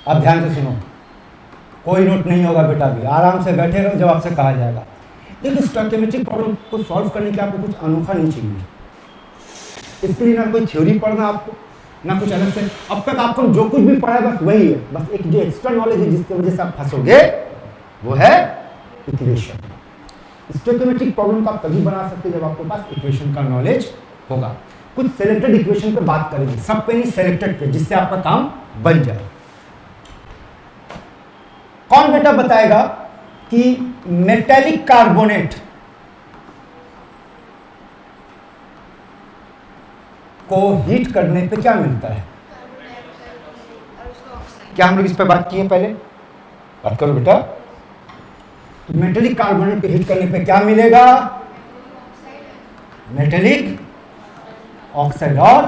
आप ध्यान से सुनो, कोई नोट नहीं होगा बेटा, भी आराम से बैठे रहो जब आपसे कहा जाएगा। देखिए स्टोइकोमेट्रिक प्रॉब्लम को सॉल्व करने के लिए आपको कुछ अनोखा नहीं चाहिए, इसके लिए ना कोई थ्योरी पढ़ना आपको, ना कुछ अलग से। अब तक आपको जो कुछ भी पढ़ा है बस वही है, बस एक जो एक्स्ट्रा नॉलेज है जिसकी वजह से आप फंसोगे वो है इक्वेशन। स्टोइकोमेट्रिक प्रॉब्लम को आप तभी बना सकते हैं जब आपके पास इक्वेशन का नॉलेज होगा। कुछ सिलेक्टेड इक्वेशन पे बात करेंगे, सब पे नहीं, सिलेक्टेड पे, जिससे आपका काम बन जाए। कौन बेटा बताएगा कि मेटेलिक कार्बोनेट को हीट करने पे क्या मिलता है? क्या हम लोग इस पे बात की है पहले? बात करो बेटा। तो मेटेलिक कार्बोनेट को हीट करने पे क्या मिलेगा? मेटेलिक ऑक्साइड और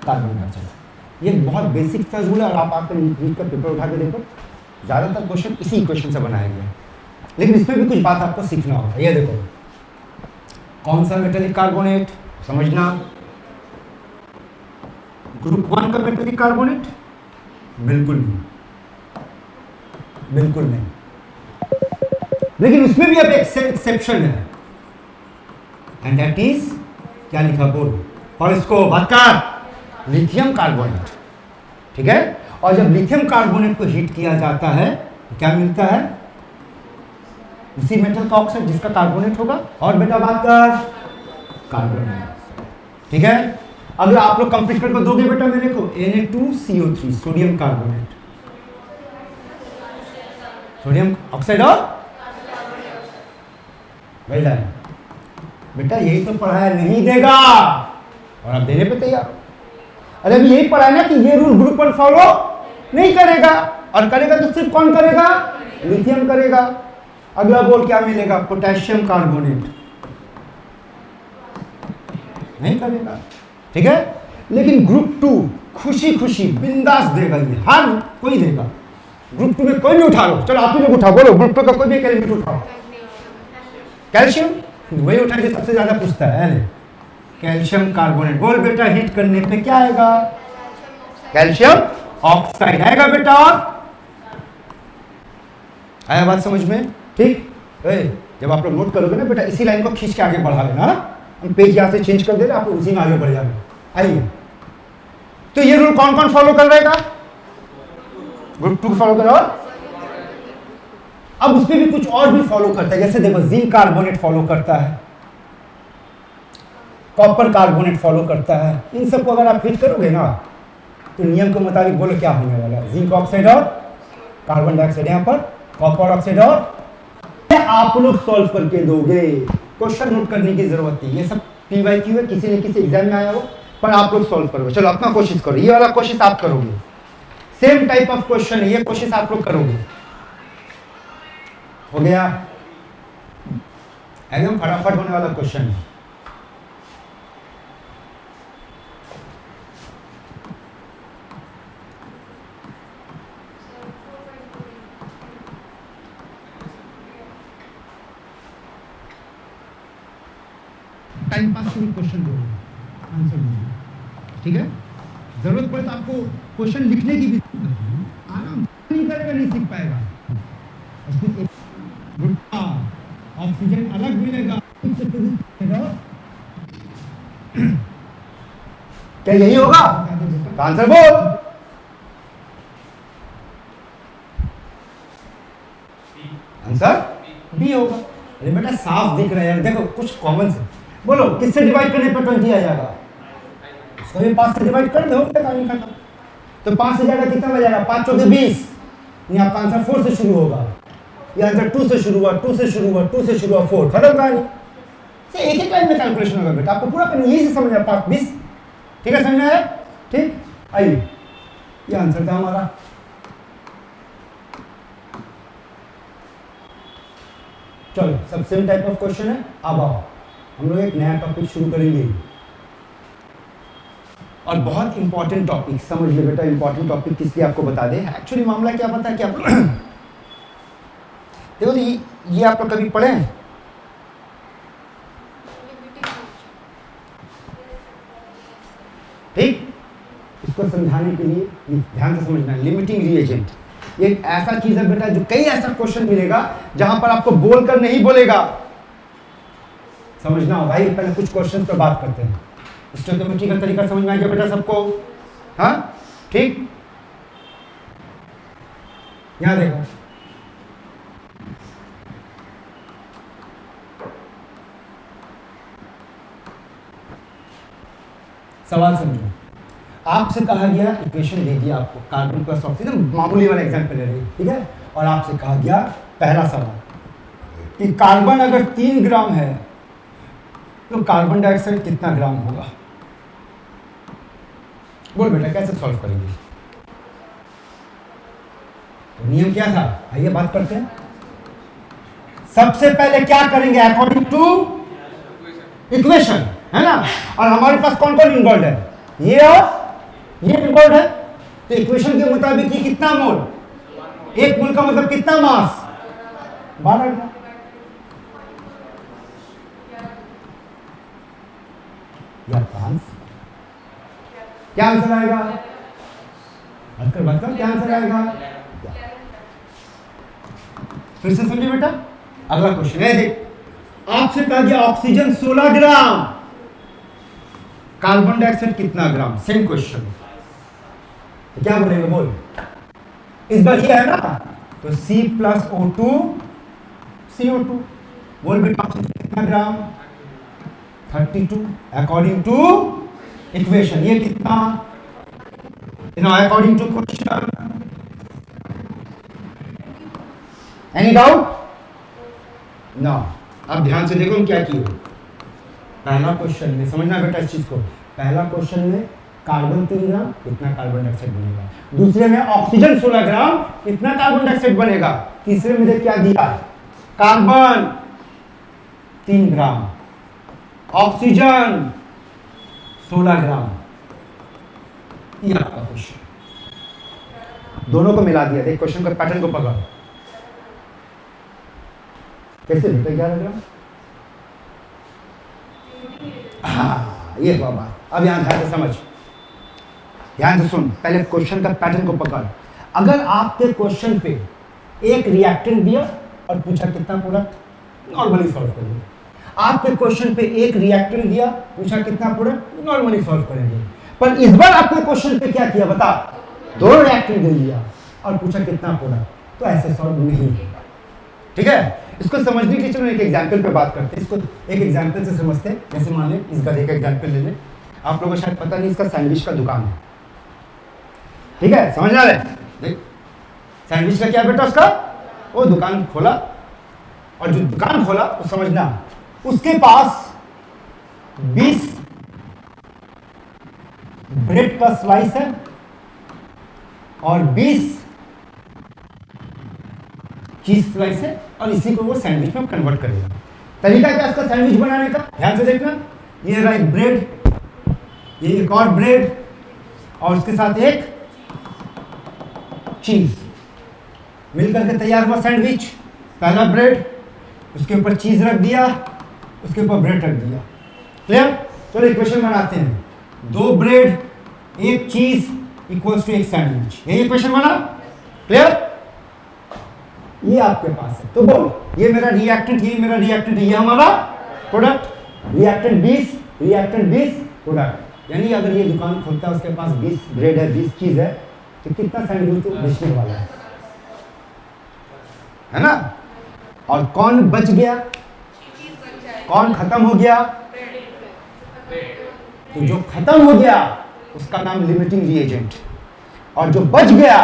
कार्बन डाइऑक्साइड। ये बहुत बेसिक फॉर्मूला है और आप आकर नीट का पेपर उठा के देखो, ज़्यादातर क्वेश्चन इसी इक्वेशन से बनाए गए हैं, लेकिन इसमें भी कुछ बात आपको सीखना होगा। ये देखो, कौन सा मेटेलिक कार्बोनेट समझना, ग्रुप 1 का मेटेलिक कार्बोनेट? बिल्कुल नहीं, बिल्कुल नहीं, लेकिन उसमें भी अब एक एक्सेप्शन है, एंड दैट इज क्या लिखा बोलो, और इसको बात कर, लिथियम कार्बोनेट। ठीक है, और जब लिथियम कार्बोनेट को हीट किया जाता है तो क्या मिलता है? उसी मेटल का ऑक्साइड जिसका कार्बोनेट होगा, और बेटा बात कर, कार्बन डाइऑक्साइड। ठीक है, अगर आप लोग कंप्लीट करके दोगे बेटा मेरे को Na2CO3 sodium carbonate, sodium oxide और वेल डन बेटा, यही तो पढ़ाया, नहीं देगा और आप देने पे तैयार हो। अरे अभी यही पढ़ा है ना कि ये रूल ग्रुप 1 फॉलो नहीं करेगा, और करेगा तो सिर्फ कौन करेगा? लिथियम करेगा। अगला बोल क्या मिलेगा? पोटेशियम कार्बोनेट नहीं करेगा। ठीक है, लेकिन ग्रुप 2 खुशी खुशी बिंदास देगा, ये हर कोई देगा। ग्रुप 2 में कोई भी उठा लो, चलो आप ही लोग उठाओ, बोलो ग्रुप 2 का कोई भी एक एलिमेंट उठाओ। कैल्शियम, वही उठा के सबसे ज्यादा पूछता है। कैल्शियम कार्बोनेट, बोल बेटा हीट करने पे क्या आएगा? कैल्शियम ऑक्साइड आएगा बेटा। और आया बात समझ में? ठीक, जब आप लोग नोट करोगे ना बेटा, इसी लाइन को खींच के आगे बढ़ा लेना, हम पेज यहां से चेंज कर दे रहे, आप उसी में आगे बढ़ जाएंगे। आइए, तो ये रूल कौन कौन फॉलो कर रहेगा? ग्रुप 2 फॉलो करो। अब उसमें भी कुछ और भी फॉलो करता है, जैसे देखो जिंक कार्बोनेट फॉलो करता है, कॉपर कार्बोनेट फॉलो करता है। इन सबको अगर आप हिट करोगे ना तो नियम के मुताबिक बोलो क्या होने वाला है? जिंक ऑक्साइड और कार्बन डाइऑक्साइड, यहाँ पर कॉपर ऑक्साइड, और आप लोग सॉल्व करके दोगे, क्वेश्चन नोट करने की जरूरत नहीं। ये सब PYQ है, किसी न किसी एग्जाम में आया हो, पर आप लोग सॉल्व करोगे। चलो अपना कोशिश करो, ये वाला कोशिश आप करोगे, सेम टाइप ऑफ क्वेश्चन है, ये कोशिश आप लोग करोगे। हो गया, एकदम फटाफट होने वाला क्वेश्चन है। टाइम पास के लिए क्वेश्चन दो, आंसर दीजिए। ठीक है, जरूरत पड़े तो आपको क्वेश्चन लिखने की भी आराम नहीं करेगा, नहीं सीख पाएगा। ऑक्सीजन अलग मिलेगा, क्या यही होगा? आंसर बोल। आंसर बी होगा। अरे बेटा साफ दिख रहा है यार, देखो कुछ कॉमन से बोलो, किससे डिवाइड करने पर 20 आ जाएगा? इसको भी 5 से डिवाइड कर दो, तो 5 से जाएगा कितना बजाएगा? 5 चौके 20, ये आपका आंसर 4 से शुरू होगा। ये आंसर 2 से शुरू हुआ, 2 से शुरू हुआ, 2 से शुरू हुआ, 4 खत्म कहानी। एक एक लाइन में कैलकुलेशन होगा बेटा, आपको पूरा करना, यही से समझ आया। 5 20, ठीक है, समझ में आया? ठीक, आइए ये आंसर था हमारा। चलो सब सेम टाइप ऑफ क्वेश्चन है। अब आओ हम लोग एक नया टॉपिक शुरू करेंगे, और बहुत इंपॉर्टेंट टॉपिक, समझ ले बेटा। इंपॉर्टेंट टॉपिक किस लिए आपको बता दे, एक्चुअली मामला क्या पता है? क्या देखो ये आप लोग कभी पढ़े हैं? ठीक, इसको समझाने के लिए ध्यान से समझना, लिमिटिंग रिएजेंट एक ऐसा चीज है बेटा जो कई ऐसा क्वेश्चन मिलेगा जहां पर आपको बोलकर नहीं बोलेगा, समझना होगा। ये पहले कुछ क्वेश्चन पर बात करते हैं। स्टोइकोमेट्री का तरीका समझ में आ गया बेटा सबको? हाँ ठीक, यहां देखो, सवाल समझो। आपसे कहा गया, इक्वेशन दे दिया आपको, कार्बन प्लस ऑक्सीजन, मामूली वाला एग्जांपल ले रही है, ठीक है। और आपसे कहा गया पहला सवाल कि कार्बन अगर 3 ग्राम है तो कार्बन डाइऑक्साइड कितना ग्राम होगा। बोल बेटा कैसे सॉल्व करेंगे? तो नियम क्या था, आइए बात करते हैं। सबसे पहले क्या करेंगे, अकॉर्डिंग टू इक्वेशन, है ना। और हमारे पास कौन कौन इन्वॉल्व है, ये और ये इन्वॉल्व है। तो इक्वेशन के मुताबिक ये कितना मोल, 1 मोल का मतलब कितना मास, 12 ग्राम। क्या आंसर आएगा, बताओ क्या आंसर आएगा। फिर से समझिए बेटा, अगला क्वेश्चन है, देख आपसे कहा गया ऑक्सीजन 16 ग्राम, कार्बन डाइऑक्साइड कितना ग्राम, सेम क्वेश्चन। तो क्या बोलेंगे, बोल, इस बार ये है ना, तो C प्लस O2 CO2। बोल बेटा कितना ग्राम, 32 अकॉर्डिंग टू इक्वेशन। ये कितना, according to question. Any doubt? No. अब ध्यान से देखो हम क्या किए। पहला क्वेश्चन में समझना बेटा इस चीज को, पहला क्वेश्चन में कार्बन 3 ग्राम, कितना कार्बन डाइऑक्साइड बनेगा। दूसरे में ऑक्सीजन 16 ग्राम, कितना कार्बन डाइऑक्साइड बनेगा। तीसरे में देख क्या दिया, कार्बन 3 ग्राम, ऑक्सीजन 16 ग्राम। ये आपका क्वेश्चन, दोनों को मिला दिया। देख क्वेश्चन का पैटर्न को पकड़, कैसे बेटा 11 ग्राम। हाँ ये हुआ बात। अब यहां ध्यान से समझ, ध्यान से सुन, पहले क्वेश्चन का पैटर्न को पकड़। अगर आपके क्वेश्चन पे एक रिएक्टेंट दिया और पूछा कितना प्रोडक्ट, नॉर्मली सॉल्व करेंगे। आपके क्वेश्चन पे एक रिएक्टेंट दिया, पूछा कितना प्रोडक्ट, नॉर्मली सॉल्व करेंगे। पर इस बार आपके क्वेश्चन पे क्या किया बता, 2 रिएक्टेंट दे दिया और पूछा कितना प्रोडक्ट, तो ऐसे सॉल्व नहीं होगा, ठीक है। इसको समझने के लिए चलो एक एग्जांपल पे बात करते हैं। इसको एक एग्जांपल से समझते हैं। जैसे मान लें इस गधे का एग्जांपल ले लें। आप लोगों को शायद पता नहीं, इसका सैंडविच का दुकान है, ठीक है, समझ आ रहा है। देख सैंडविच का क्या बेटा, उसका वो दुकान खोला, और जो दुकान खोला वो समझना उसके पास 20 ब्रेड का स्लाइस है और 20 चीज स्लाइस है, और इसी को वो सैंडविच में कन्वर्ट करेगा। तरीका क्या इसका सैंडविच बनाने का, ध्यान से देखना। ये रहा एक ब्रेड, ये एक और ब्रेड, और उसके साथ एक चीज, मिलकर के तैयार हुआ सैंडविच। पहला ब्रेड, उसके ऊपर चीज रख दिया, उसके ऊपर ब्रेड रख दिया। क्लियर? चलो इक्वेशन बनाते हैं। 2 ब्रेड 1 चीज इक्वल्स टू 1 सैंडविच। यही इक्वेशन बना। क्लियर? ये आपके पास है, तो बोल ये मेरा रिएक्टेंट, ये मेरा रिएक्टेंट, ये हमारा प्रोडक्ट। Reactant 20, reactant 20, product. यानी अगर ये दुकान खोलता है, उसके पास 20 ब्रेड है, 20 चीज है, तो कितना सैंडविच तो बेचने वाला है ना। और कौन बच गया, कौन खत्म हो गया, तो जो खत्म हो गया उसका नाम लिमिटिंग रिएजेंट, और जो बच गया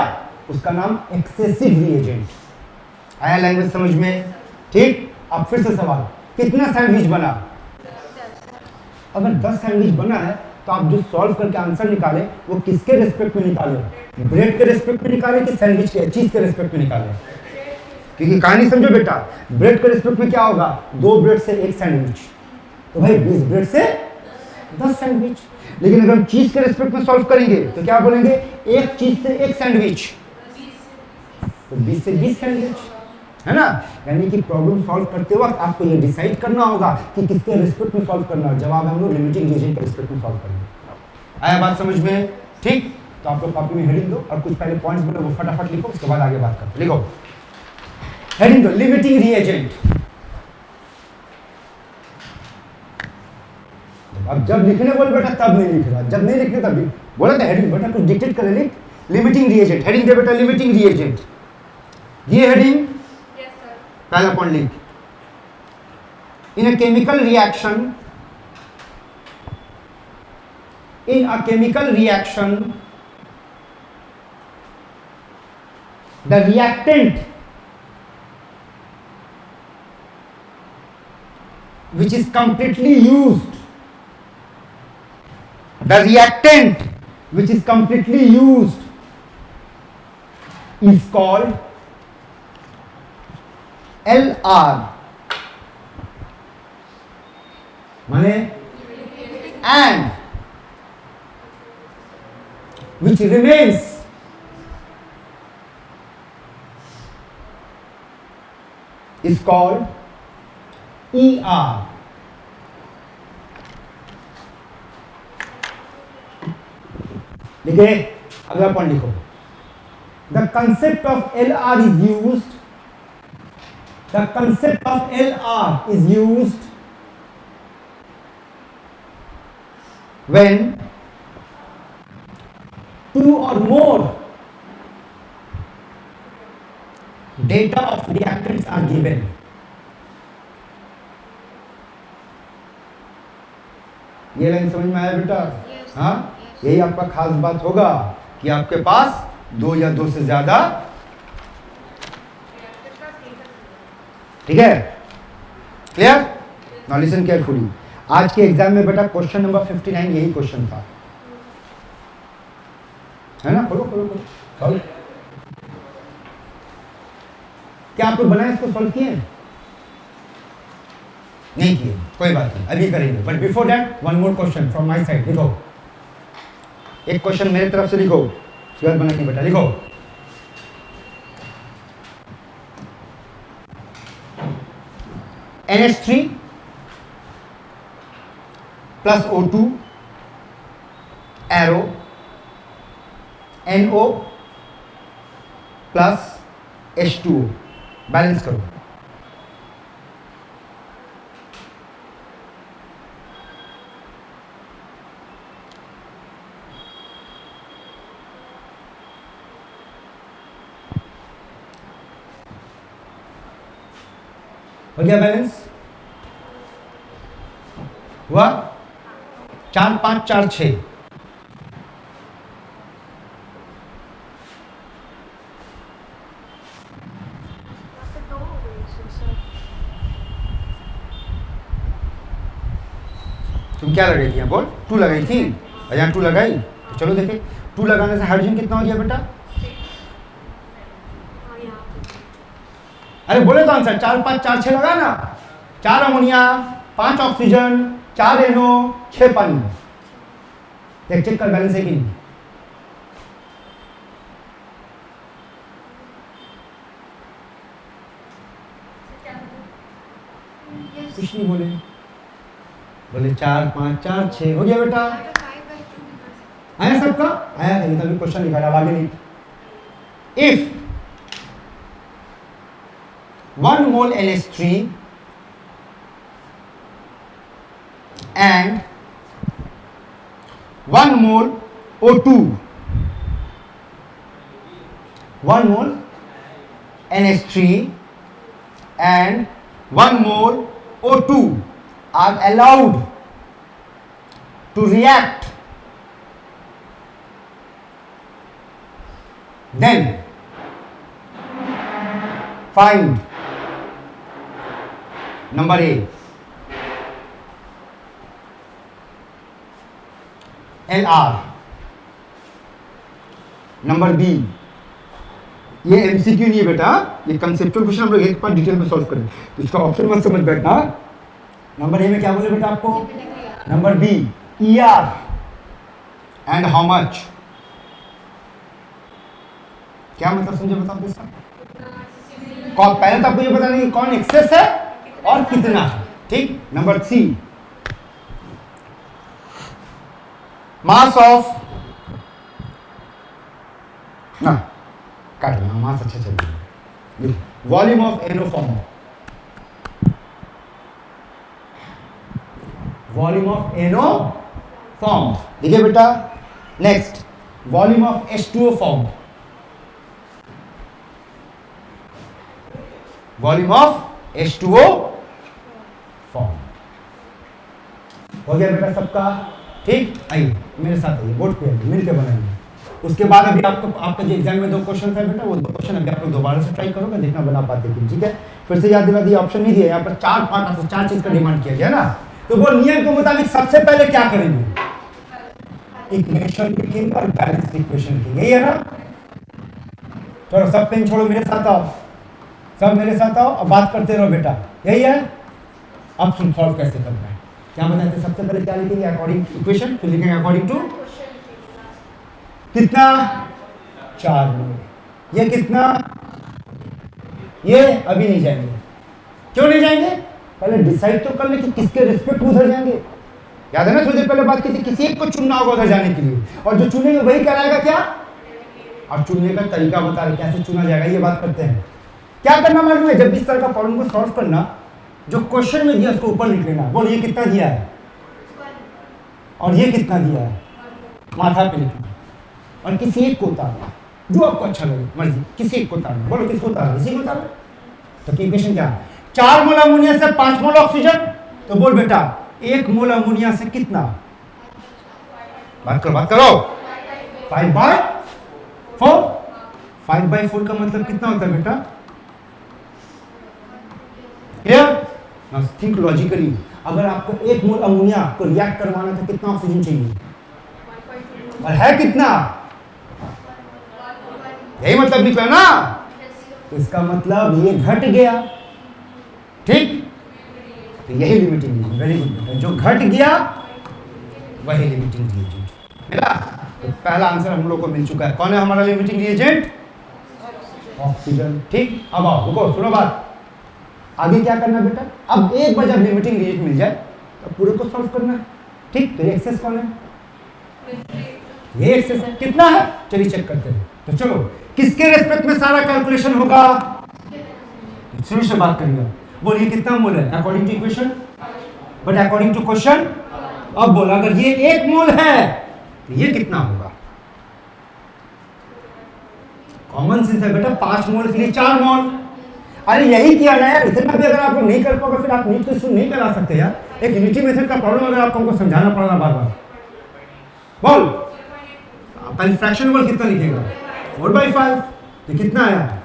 उसका नाम एक्सेसिव रिएजेंट। आया लैंग्वेज समझ में? ठीक। अब फिर से सवाल, कितना सैंडविच बना। अगर 10 सैंडविच बना है तो आप जो सॉल्व करके आंसर निकाले वो किसके रेस्पेक्ट में निकाले, ब्रेड के रेस्पेक्ट में निकाले कि सैंडविच के, चीज के रेस्पेक्ट में निकाले। क्योंकि कहानी समझो बेटा, ब्रेड के रेस्पेक्ट में क्या होगा, 2 ब्रेड से 1 सैंडविच, तो भाई 20 ब्रेड से 10 सैंडविच। लेकिन अगर हम चीज के रेस्पेक्ट में सॉल्व करेंगे तो क्या बोलेंगे, 1 चीज से 1 सैंडविच, तो 20 से 20 सैंडविच, है ना। यानी कि प्रॉब्लम सॉल्व करते वक्त आपको ये डिसाइड करना होगा कि किसके रिस्पेक्ट में सॉल्व करना है। जवाब हम लोग लिमिटिंग रिएजेंट के रिस्पेक्ट में सॉल्व करेंगे। आया बात समझ में? ठीक। तो आप लोग कॉपी में हेडिंग दो और कुछ पहले पॉइंट्स बोलो, वो फटाफट लिखो, उसके बाद आगे बात करते। लिखो हेडिंग दो, लिमिटिंग रिएजेंट। अब जब लिखने बोले बेटा तब नहीं लिख रहा, जब नहीं लिखने तब भी बोला था हेडिंग बेटा कुछ डिक्टेट कर लिख, लिमिटिंग रिएजेंट। हेडिंग दे बेटा लिमिटिंग रिएजेंट, ये हेडिंग पहला पॉइंट लिख। In a chemical reaction, in a chemical reaction the reactant which is completely used, the reactant which is completely used is called LR, माने and which remains is called ER. लिखे अगला point लिखो। The concept of LR is used. The concept of LR is used when two or more data of reactants are given. ये line समझ में आया बेटा? हाँ, यही आपका खास बात होगा कि आपके पास दो या दो से ज्यादा, ठीक है? क्लियर? Now listen carefully. आज के एग्जाम में बेटा क्वेश्चन नंबर 59 यही क्वेश्चन था, है ना? खोलो खोलो खोलो सॉल्व। क्या आप लोग बनाए इसको, सॉल्व किए? नहीं किए, कोई बात नहीं, अभी करेंगे। But before that one more question from my side. लिखो एक क्वेश्चन मेरे तरफ से, लिखो सुगत बना के बेटा। लिखो NH3 plus O2 arrow NO plus H2O, balance करो। हो गया बैलेंस? हुआ? 4 5 4 6। तुम क्या लगाई थी? बोल 2 लगाई थी और यहाँ 2 लगाई, तो चलो देखे 2 लगाने से हाइड्रोजन कितना हो गया बेटा? अरे बोले तो आंसर 4 5 4 6 लगा ना। 4 अमोनिया, 5 ऑक्सीजन, 4 NO, 6 पानी। देख चेक कर बैलेंस है कि नहीं। कुछ नहीं बोले, बोले 4 5 4 6 हो गया बेटा। आया सबका? आया नहीं तभी क्वेश्चन लिखा है, आगे नहीं। If 1 mole NH3 and 1 mole O2, 1 mole NH3 and 1 mole O2 are allowed to react, then find number A LR, number B. ये एमसीक्यू नहीं है बेटा, ये कंसेप्चुअल क्वेश्चन हम लोग एक बार डिटेल में सॉल्व करें, तो इसका ऑप्शन मत समझ बैठना। नंबर ए में क्या बोले बेटा आपको? Number B ER and how much, क्या मतलब समझे बताओ दोस्तों? कौन पहले तो आपको ये बताना है कि कौन एक्सेस है और कितना है, ठीक? नंबर सी mass of काटना मास अच्छा चलिए। Volume of NO form, volume of NO form, देखिए बेटा। Next volume of H2O form, volume of H2O form. हो गया बेटा सबका, ठीक। आइए मेरे साथ आइए, बोर्ड पे आइए, मिलकर बनाएंगे। उसके बाद अभी आपको आपका जो एग्जाम में 2 क्वेश्चन था बेटा, वो 2 क्वेश्चन अभी आप लोग दोबारा से ट्राई करोगे, देखना बना पाते हैं, ठीक है। फिर से याद दिला दिया, ऑप्शन नहीं दिया यहाँ पर, 4 पार्ट आपसे 4 चीज का डिमांड किया गया ना। तो वो नियम के मुताबिक सबसे पहले क्या करेंगे, इक्वेशन लिखेंगे और बैलेंस इक्वेशन लिखेंगे, यही है ना। चलो सब पेन छोड़ो, मेरे साथ आओ, सब मेरे साथ आओ और बात करते रहो बेटा, यही है। अब सुन सॉल्व कैसे करना है, क्या बताते हैं। सबसे पहले क्या लिखेंगे, अकॉर्डिंग टू इक्वेशन, फिर लिखेंगे अकॉर्डिंग टू कितना 4 मोल। ये कितना, ये अभी नहीं जाएंगे, क्यों नहीं जाएंगे, पहले डिसाइड तो कर ले कि किसके रिस्पेक्ट उधर जाएंगे। याद है ना थोड़ी देर पहले बात की थी, किसी एक को चुनना होगा उधर जाने के लिए, और जो चुनेंगे वही कराएगा क्या, और चुनने का तरीका बता रहे कैसे चुना जाएगा, ये बात करते हैं। क्या करना मालूम है, जब भी इस तरह का प्रॉब्लम को सॉल्व करना, जो क्वेश्चन में दिया उसको ऊपर लिख लेना। बोल ये कितना दिया है और ये कितना दिया है, माथा पे लिखना, और किसी एक को उतारना, जो आपको अच्छा लगे मर्जी, किसी एक को उतारना। बोलो किसको उतारना, इसी को उतारना। तो इक्वेशन क्या, 4 मोल अमोनिया से 5 मोल ऑक्सीजन, तो बोल बेटा 1 मोल अमोनिया से कितना, बात करो 5/4। 5/4 का मतलब कितना होता है बेटा, क्लियर। नाउ थिंक लॉजिकली, अगर आपको 1 मोल अमोनिया को रिएक्ट करवाना तो कितना ऑक्सीजन चाहिए, और है कितना, यही मतलब निकला ना। तो इसका मतलब ये घट गया, ठीक। तो यही लिमिटिंग रिएजेंट, वेरी गुड। जो घट गया वही लिमिटिंग रिएजेंट मिला। तो पहला आंसर हम लोग को मिल चुका है। कौन है हमारा लिमिटिंग रिएजेंट, ऑक्सीजन, ठीक। अब आओ रुको, सुनो बात, आगे क्या करना है बेटा। अब एक बार जब लिमिटिंग रिएजेंट मिल जाए तो पूरे को सॉल्व करना है, ठीक। तो एक्सेस कौन है, ये एक्सेस है, कितना है चलिए चेक करते हैं। तो चलो किसके रेस्पेक्ट में सारा कैलकुलेशन होगा, शुरू से बात करेंगे। बोलिए कितना मोल है according to equation, but according to question. अब बोला अगर ये 1 मोल है तो ये कितना होगा, कॉमन सेंस है बेटा, 5 मोल के लिए 4 मोल। अरे यही किया ना यार, इतना भी अगर आप लोग नहीं कर पाओगे फिर आप नीट क्वेश्चन नहीं करा सकते यार। एक यूनिटी मेथड का प्रॉब्लम अगर आपको हमको समझाना पड़ रहा बार बार, बोल पहले फ्रैक्शन बोल कितना लिखेगा, 4/5। तो कितना आया,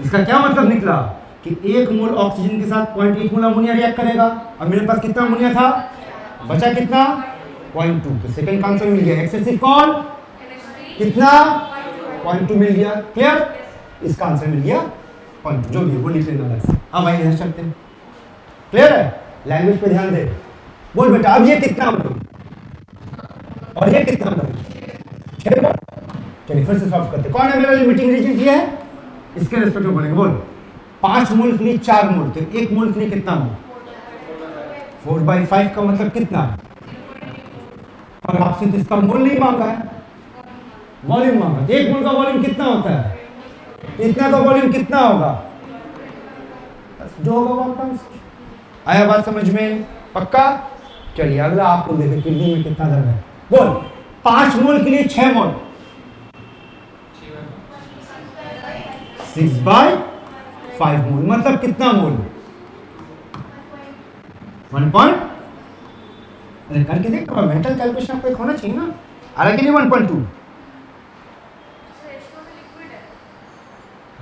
इसका क्या मतलब निकला कि 1 मोल ऑक्सीजन के साथ 0.8 मोल अमोनिया रिएक्ट करेगा, और मेरे पास कितना अमोनिया था, बचा कितना 0.2। तो सेकंड का आंसर मिल गया। एक्सेसिव कौन, कितना 0.2 मिल गया, क्लियर। इसका आंसर मिल गया 0.2, जो भी वो लिख लेना अलग से। अब आइए यहां चलते हैं, क्लियर है। लैंग्वेज पे ध्यान दे, बोल बेटा अब ये कितना मोल और ये कितना मोल, 6 मोल। चलिए फिर से सॉल्व करते हैं। कौन है मेरा लिमिटिंग रिएजेंट, ये है, इसके रेस्पेक्ट में बोलेंगे। बोल 5 मोल के लिए 4 मोल, तो 1 मोल के लिए कितना मोल, 4/5 का मतलब कितना, और आपसे तो इसका मोल नहीं मांगा है, वॉल्यूम मांगा। 1 मोल का वॉल्यूम कितना होता है, इतना का वॉल्यूम कितना होगा, जो होगा वो आपका आंसर। आया बात समझ में, पक्का। चलिए अगला आपको देखें किडनी में कितना दर्द है। बोल 5 मोल के लिए 6 मोल, 6/5 मोल मतलब कितना मोल, 1 पॉइंट। अरे करके देख, तो मेंटल कैलकुलेशन आपको एक होना चाहिए ना। हालांकि नहीं 1.2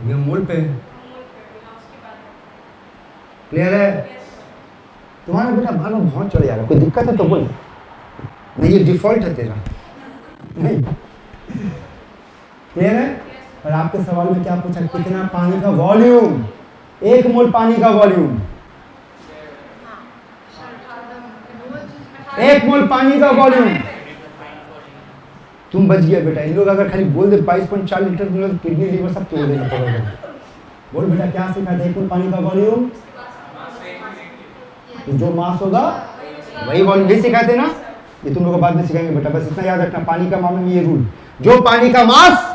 ये मोल पे, क्लियर है। तुम्हारा बेटा मानो बहुत चढ़ जा रहा है, कोई दिक्कत है तो बोल, नहीं ये डिफॉल्ट है तेरा, नहीं क्लियर है। और आपके सवाल में क्या पूछा, कितना पानी का वॉल्यूम, 1 मोल पानी का वॉल्यूम, 1 मोल पानी का वॉल्यूम। तुम बच गया बेटा। इन लोग अगर खाली बोल दे 22.4 लीटर, तुम लोग किडनी लीवर सब तोड़ देना पड़ेगा। बोल बेटा क्या सीखा था, 1 मोल पानी का वॉल्यूम, तो जो मास होगा वही वॉल्यूम, यही सिखाए थे ना। ये तुम लोग को बाद में सिखाएंगे बेटा, बस इतना याद रखना। पानी का मामले में ये रूल, जो पानी का मास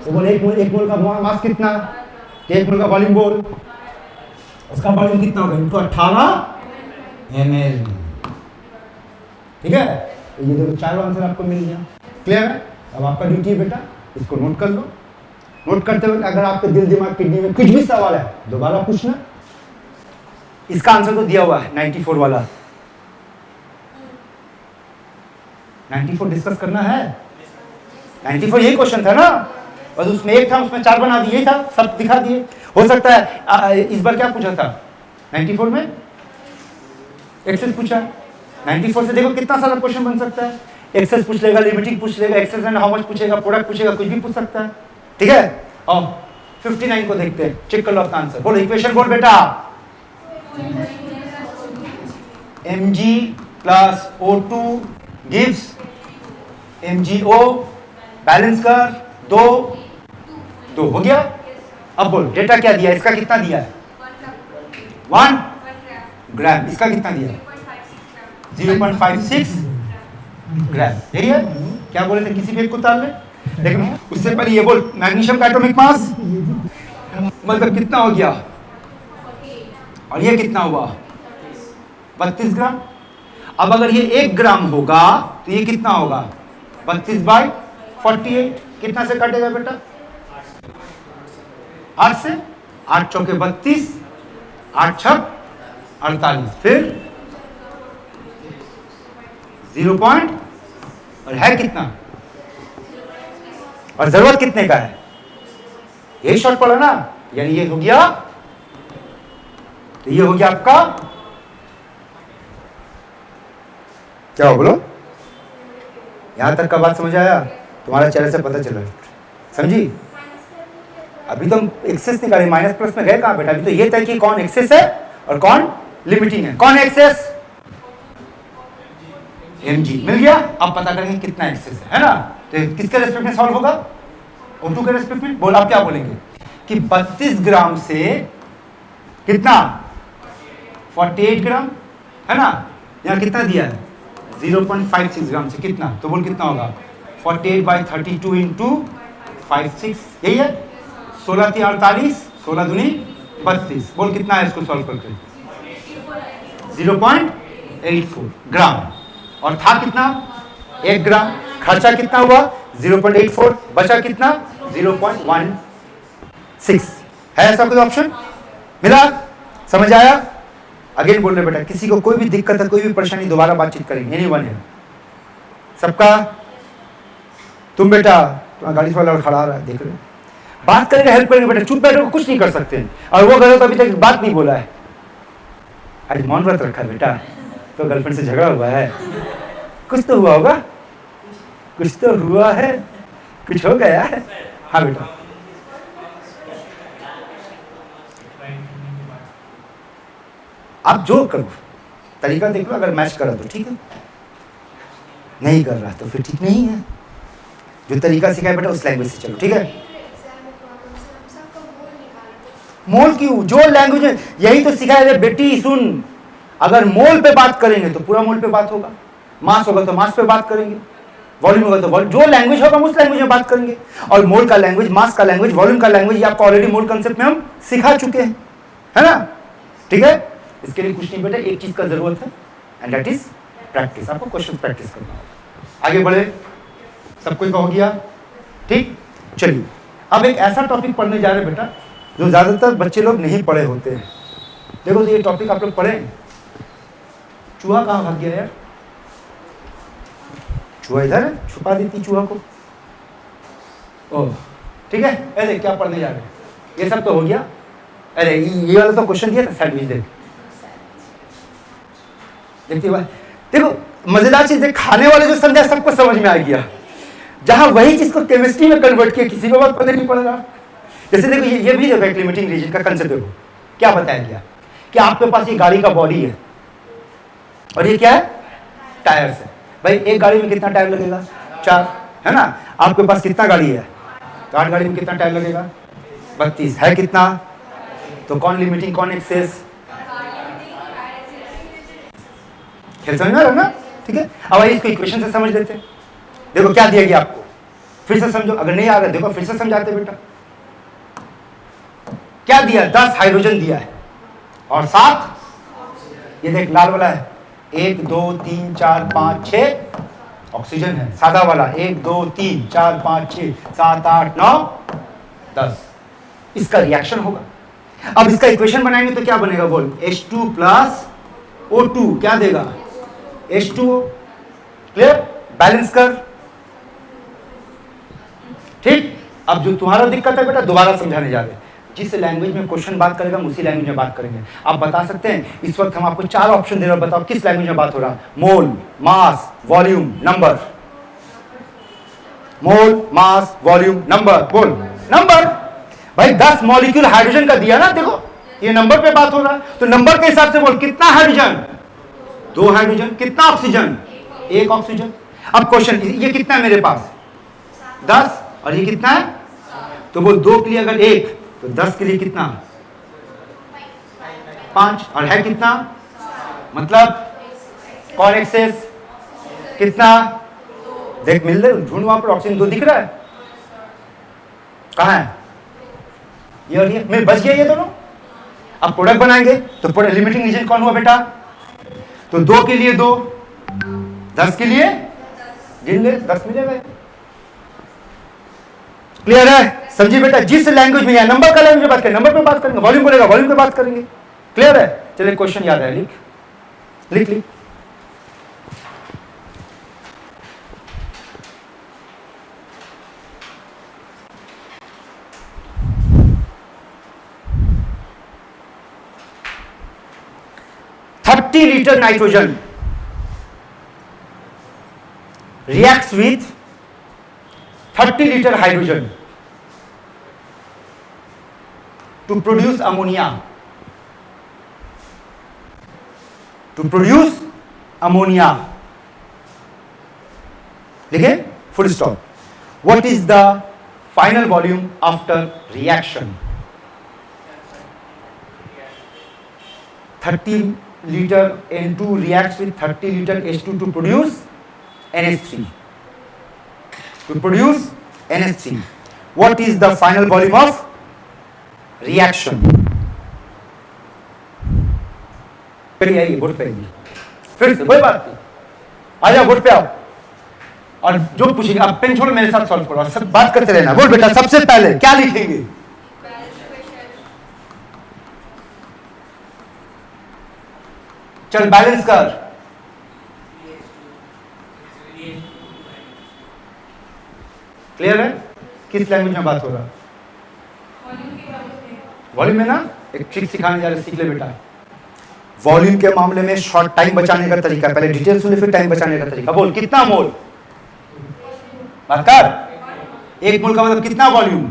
तो बोल एक मोल का मास कितना, तो 1 मोल का वॉल्यूम बोल, उसका वॉल्यूम कितना होगा इनको 18 ml। ठीक है, तो ये देखो चारों आंसर आपको मिल गया। क्लियर है? अब आपका ड्यूटी है बेटा इसको नोट कर लो। नोट करते हुए अगर आपके दिल दिमाग किडनी में कुछ भी सवाल है दोबारा पूछना। इसका आंसर तो दिया हुआ है 94 वाला। 94 डिस्कस करना है। 94 यही क्वेश्चन था ना, बस उसमें एक था उसमें 4 बना दिए, था सब दिखा दिए। हो सकता है इस बार क्या पूछा था 94 में, एक्सेस पूछा। 94 से देखो कितना सारा क्वेश्चन बन सकता है। एक्सेस पूछ लेगा, लिमिटिंग पूछ लेगा, एक्सेस एंड हाउ मच पूछेगा, प्रोडक्ट पूछेगा, कुछ भी पूछ सकता है। ठीक है, और 59 को देखते हैं, चेक कर लो अपना आंसर। बोलो इक्वेशन बोल बेटा। mg plus O2 gives MgO, balance कर 2 हो गया। अब बोल डेटा क्या दिया, इसका कितना दिया है 1 ग्राम, इसका कितना दिया है 0.56 ग्राम। यही है, क्या बोले थे किसी भी एक को उतार ले। लेकिन उससे पहले ये बोल मैग्नीशियम का एटॉमिक मास मतलब कितना हो गया, और ये कितना हुआ 32 ग्राम। अब अगर ये 1 ग्राम होगा तो ये कितना होगा 32/48। कितना से काटेगा बेटा 8 से, 8 चौके 32, 8 छक 48, फिर 0 पॉइंट, और है कितना, और जरूरत कितने का है, ये शॉर्ट पड़ा ना, यानी ये हो गया, तो ये हो गया आपका क्या हो, बोलो यहां तक का बात समझ आया, तुम्हारा चेहरे से पता चला, समझी। अभी तो हम एक्सेस निकाले, माइनस प्लस में गए कहां बेटा, अभी तो ये तय कि कौन एक्सेस है और कौन लिमिटिंग है। कौन एक्सेस, mg मिल गया। अब पता करेंगे कितना एक्सेस है ना। तो किसके रेस्पेक्ट में सॉल्व होगा, O2 के रेस्पेक्ट में। बोल आप क्या बोलेंगे कि 32 ग्राम से कितना 48 ग्राम है ना, यहाँ कितना दिया है 0.56 ग्राम से कितना, तो बोल कितना होगा 48/32 इंटू 56, यही है 16 × 48, 16 दूनी 32। बोल कितना है इसको सॉल्व करके 0.84 ग्राम, और था कितना 1 ग्राम। खर्चा कितना हुआ 0.84, बचा कितना 0.16। है ऐसा कोई ऑप्शन मिला, समझ आया। अगेन बोल रहे बेटा किसी को कोई भी दिक्कत है, कोई भी परेशानी, दोबारा बातचीत करेंगे, एनीवन है सबका। तुम बेटा तुम्हारा गाड़ी वाला खड़ा रहा है, देख रहे हो, बात करेंगे, हेल्प करेंगे बेटा, चुप बैठो कुछ नहीं कर सकते। और वो गलत अभी तक बात नहीं बोला है, आज मौन व्रत रखा है बेटा, तो गर्लफ्रेंड से झगड़ा हुआ है, कुछ तो हुआ होगा, कुछ तो हुआ है, कुछ हो गया है। हाँ बेटा आप जो करो तरीका देख लो, अगर मैच करा तो ठीक है, नहीं कर रहा तो फिर ठीक नहीं है। जो तरीका सिखाया बेटा उस लैंग्वेज से चलो, ठीक है। मोल क्यों, जो लैंग्वेज, यही तो सिखाया बेटी सुन, अगर मोल पे बात करेंगे तो पूरा मोल पे बात होगा, मास होगा तो मास पे बात करेंगे, वॉल्यूम होगा तो वॉल्यूम, जो लैंग्वेज होगा हम उस लैंग्वेज में बात करेंगे। और मोल का लैंग्वेज, मास का लैंग्वेज, वॉल्यूम का लैंग्वेज, ये आपको ऑलरेडी मोल कंसेप्ट में हम सिखा चुके हैं, है ना। ठीक है, इसके लिए कुछ नहीं बेटा, एक चीज का जरूरत है एंड दैट इज प्रैक्टिस। आपको क्वेश्चन प्रैक्टिस करना होगा। आगे बढ़े, सब कोई हो गया ठीक। चलिए अब एक ऐसा टॉपिक पढ़ने जा रहे हैं बेटा जो ज्यादातर बच्चे लोग नहीं पढ़े होते हैं। देखो तो ये टॉपिक आप लोग पढ़े, चूहा कहाँ भाग गया यार, चूहा इधर है, छुपा देती चूहा को। ओह ठीक है, अरे क्या पढ़ने जा रहे हैं, ये सब तो हो गया। अरे ये वाला तो क्वेश्चन दिया था सैंडविच, देखते हुए देखो मजेदार चीज है, खाने वाले जो समझा सबको समझ में आ गया, जहां वही चीज को केमिस्ट्री में कन्वर्ट किया किसी को बात पता नहीं पड़ रहा। जैसे देखो ये भी देखो, एक लिमिटिंग रीजन का कंसेप्ट देखो, क्या बताया गया कि आपके पास ये गाड़ी का बॉडी है और ये क्या है टायर्स है। भाई एक गाड़ी में कितना टायर लगेगा 4, है ना। आपके पास कितना गाड़ी है, 8 गाड़ी में कितना टायर लगेगा 32, है कितना, तो कौन लिमिटिंग कौन एक्सेस, खेल समझ में आ रहा है ना। ठीक है, अब आइए इसको इक्वेशन से समझ लेते हैं। देखो क्या दिया गया आपको फिर से समझो, अगर नहीं आ रहा देखो फिर से समझाते बेटा। क्या दिया? 10 हाइड्रोजन दिया है और 7 ये देख लाल वाला है, 1 2 3 4 5 6 ऑक्सीजन है। सादा वाला 1 2 3 4 5 6 7 8 9 10। इसका रिएक्शन होगा। अब इसका इक्वेशन बनाएंगे तो क्या बनेगा बोल? H2 प्लस O2 क्या देगा? H2O। क्लियर? बैलेंस कर। ठीक। अब जो तुम्हारा दिक्कत है बेटा दोबारा समझाने जा रहे हैं। जिस लैंग्वेज में क्वेश्चन बात करेगा हम उसी लैंग्वेज में बात करेंगे। आप बता सकते हैं इस वक्त हम आपको 4 ऑप्शन दे रहे हैं, बताओ किस लैंग्वेज में बात हो रहा? मोल, मास, वॉल्यूम, नंबर। मोल, मास, वॉल्यूम, नंबर। बोल नंबर। भाई 10 मॉलिक्यूल हाइड्रोजन का दिया ना, देखो ये नंबर पे बात हो रहा है तो नंबर के हिसाब से बोल कितना हाइड्रोजन? 2 हाइड्रोजन। कितना ऑक्सीजन? 1 ऑक्सीजन। अब क्वेश्चन ये कितना है मेरे पास? 10 और ये कितना है? तो बोल 2 के लिए अगर 1 तो 10 के लिए कितना? 5 और है कितना? मतलब कौन एक्सेस कितना? देख मिल रहे ढूंढ वहां पर ऑक्सीजन 2 दिख रहा है, कहां है? ये और ये मैं बच गया ये दोनों। अब प्रोडक्ट बनाएंगे तो प्रोडक्ट लिमिटिंग रीजन कौन हुआ बेटा? तो 2 के लिए 2, 10 के लिए गिन ले 10 मिलेगा। क्लियर है? समझिए बेटा, जिस लैंग्वेज में या नंबर का लैंग्वेज में बात करेंगे नंबर पे बात करेंगे, वॉल्यूम बोलेगा वॉल्यूम पे बात करेंगे। क्लियर है? चलिए क्वेश्चन याद है, लिख लिख लिख। $30 liter nitrogen reacts with 30 liter hydrogen to produce ammonia. To produce ammonia. लिखे? Full stop. What is the final volume after reaction? 30 liter N2 reacts with 30 liter H2 to produce NH3. To produce NH3. What is the final volume of reaction? फिर आइए board पे आइए, फिर से कोई बात नहीं, आ जाओ बोर्ड पे आओ और जो पूछेंगे आप पेन छोड़ो मेरे साथ सॉल्व करो और सब बात करते रहना। बोल बेटा सबसे पहले क्या लिखेंगे? चल बैलेंस कर। क्लियर है? किस लैंग्वेज में बात हो रहा? वॉल्यूम में ना। एक ट्रिक सिखाने जा रहे, सीख ले बेटा। वॉल्यूम के मामले में शॉर्ट टाइम बचाने का तरीका, पहले डिटेल सुन ले फिर टाइम बचाने का तरीका। बोल कितना मोल? बात कर। 1 मोल का मतलब कितना वॉल्यूम?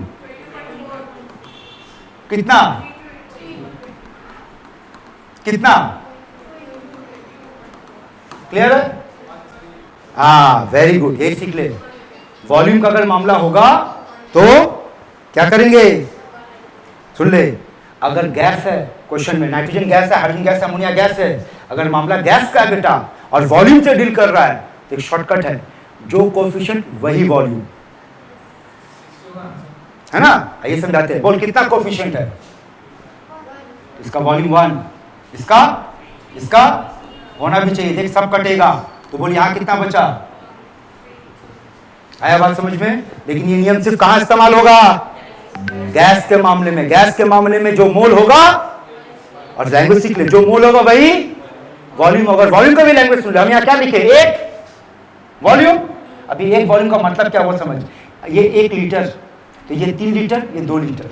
कितना कितना? क्लियर है? हाँ वेरी गुड, ये सीख ले। वॉल्यूम का अगर मामला होगा तो क्या करेंगे? सुन ले, अगर गैस है क्वेश्चन में, नाइट्रोजन गैस है, हाइड्रोजन गैस है, अमोनिया गैस है, अगर मामला गैस का है बेटा और वॉल्यूम से डील कर रहा है तो एक शॉर्टकट है, जो कोफिशिएंट वही वॉल्यूम, है ना? आइए समझाते हैं। बोल कितना कोफिशिएंट है? इसका वॉल्यूम 1, इसका होना भी चाहिए। देख सब कटेगा तो बोल यहां कितना बचा? आया बात समझ में? लेकिन ये नियम सिर्फ कहां इस्तेमाल होगा? गैस के मामले में। गैस के मामले में जो मोल होगा, और लैंग्वेज सीख ले, जो मोल होगा वही वॉल्यूम। अगर वॉल्यूम का भी लैंग्वेज सुन ले, हम यहां क्या लिखे? 1 वॉल्यूम। अभी 1 वॉल्यूम का मतलब क्या वो समझ। ये 1 लीटर तो ये 3 लीटर, ये 2 लीटर।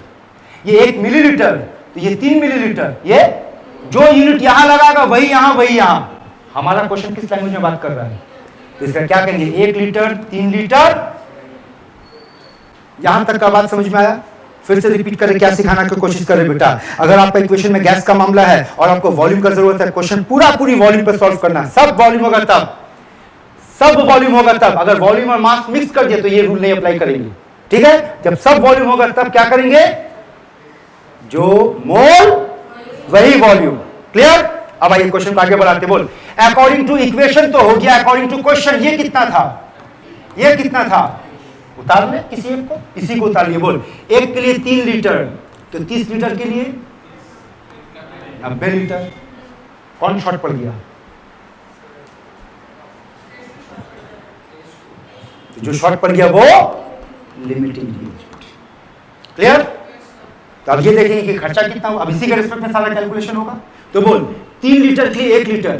ये 1 मिलीलीटर तो ये 3 मिलीलीटर। ये जो यूनिट यहां लगाएगा वही यहां। हमारा क्वेश्चन किस लैंग्वेज में बात कर रहा है? तो इसका क्या कहेंगे? 1 लीटर, 3 लीटर। यहां तक का बात समझ में आया? फिर से रिपीट करें, क्या सिखाना की कोशिश करें बेटा। अगर आपका इक्वेशन में गैस का मामला है और आपको वॉल्यूम का जरूरत है, क्वेश्चन पूरी वॉल्यूम पर सॉल्व करना है। सब वॉल्यूम होगा तब। अगर वॉल्यूम और मास मिक्स कर दिया तो ये रूल नहीं अप्लाई करेंगे, ठीक है? जब सब वॉल्यूम होगा तब क्या करेंगे? जो मोल वही वॉल्यूम। क्लियर? अब आइए क्वेश्चन को आगे बढ़ाते। बोल अकॉर्डिंग टू इक्वेशन तो हो गया, अकॉर्डिंग टू क्वेश्चन ये कितना था? उतार ले किसी एक को, इसी को उतार लिए। बोल, एक के लिए 3 लीटर, तो 30 लीटर के लिए 90 लीटर। कौन शॉर्ट पड़ गया? जो शॉर्ट पड़ गया वो लिमिटिंग रीएंजमेंट। क्लियर? तो अब ये देखेंगे कि खर्चा कितना हुआ। अब इसी के रिस्पेक्ट में सारा कैलकुलेशन होगा। तो बोल, 3 लीटर के लिए 1 लीटर,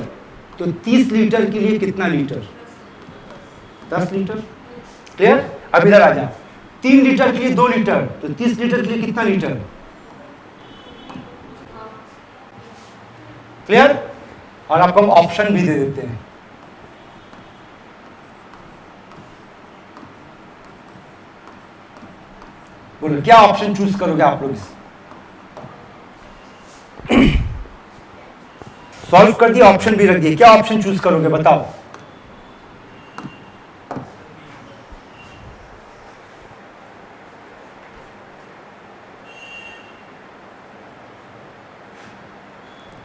तो 30 लीटर के लिए कितना लीटर? 10 लीटर। क्लियर? अब इधर आ जा, 3 लीटर के लिए 2 लीटर, तो 30 लीटर के लिए कितना लीटर? क्लियर? और आपको हम ऑप्शन भी दे देते हैं। बोलो क्या ऑप्शन चूज करोगे आप लोग? सॉल्व कर दिया, ऑप्शन भी रख दिए, क्या ऑप्शन चूज करोगे बताओ?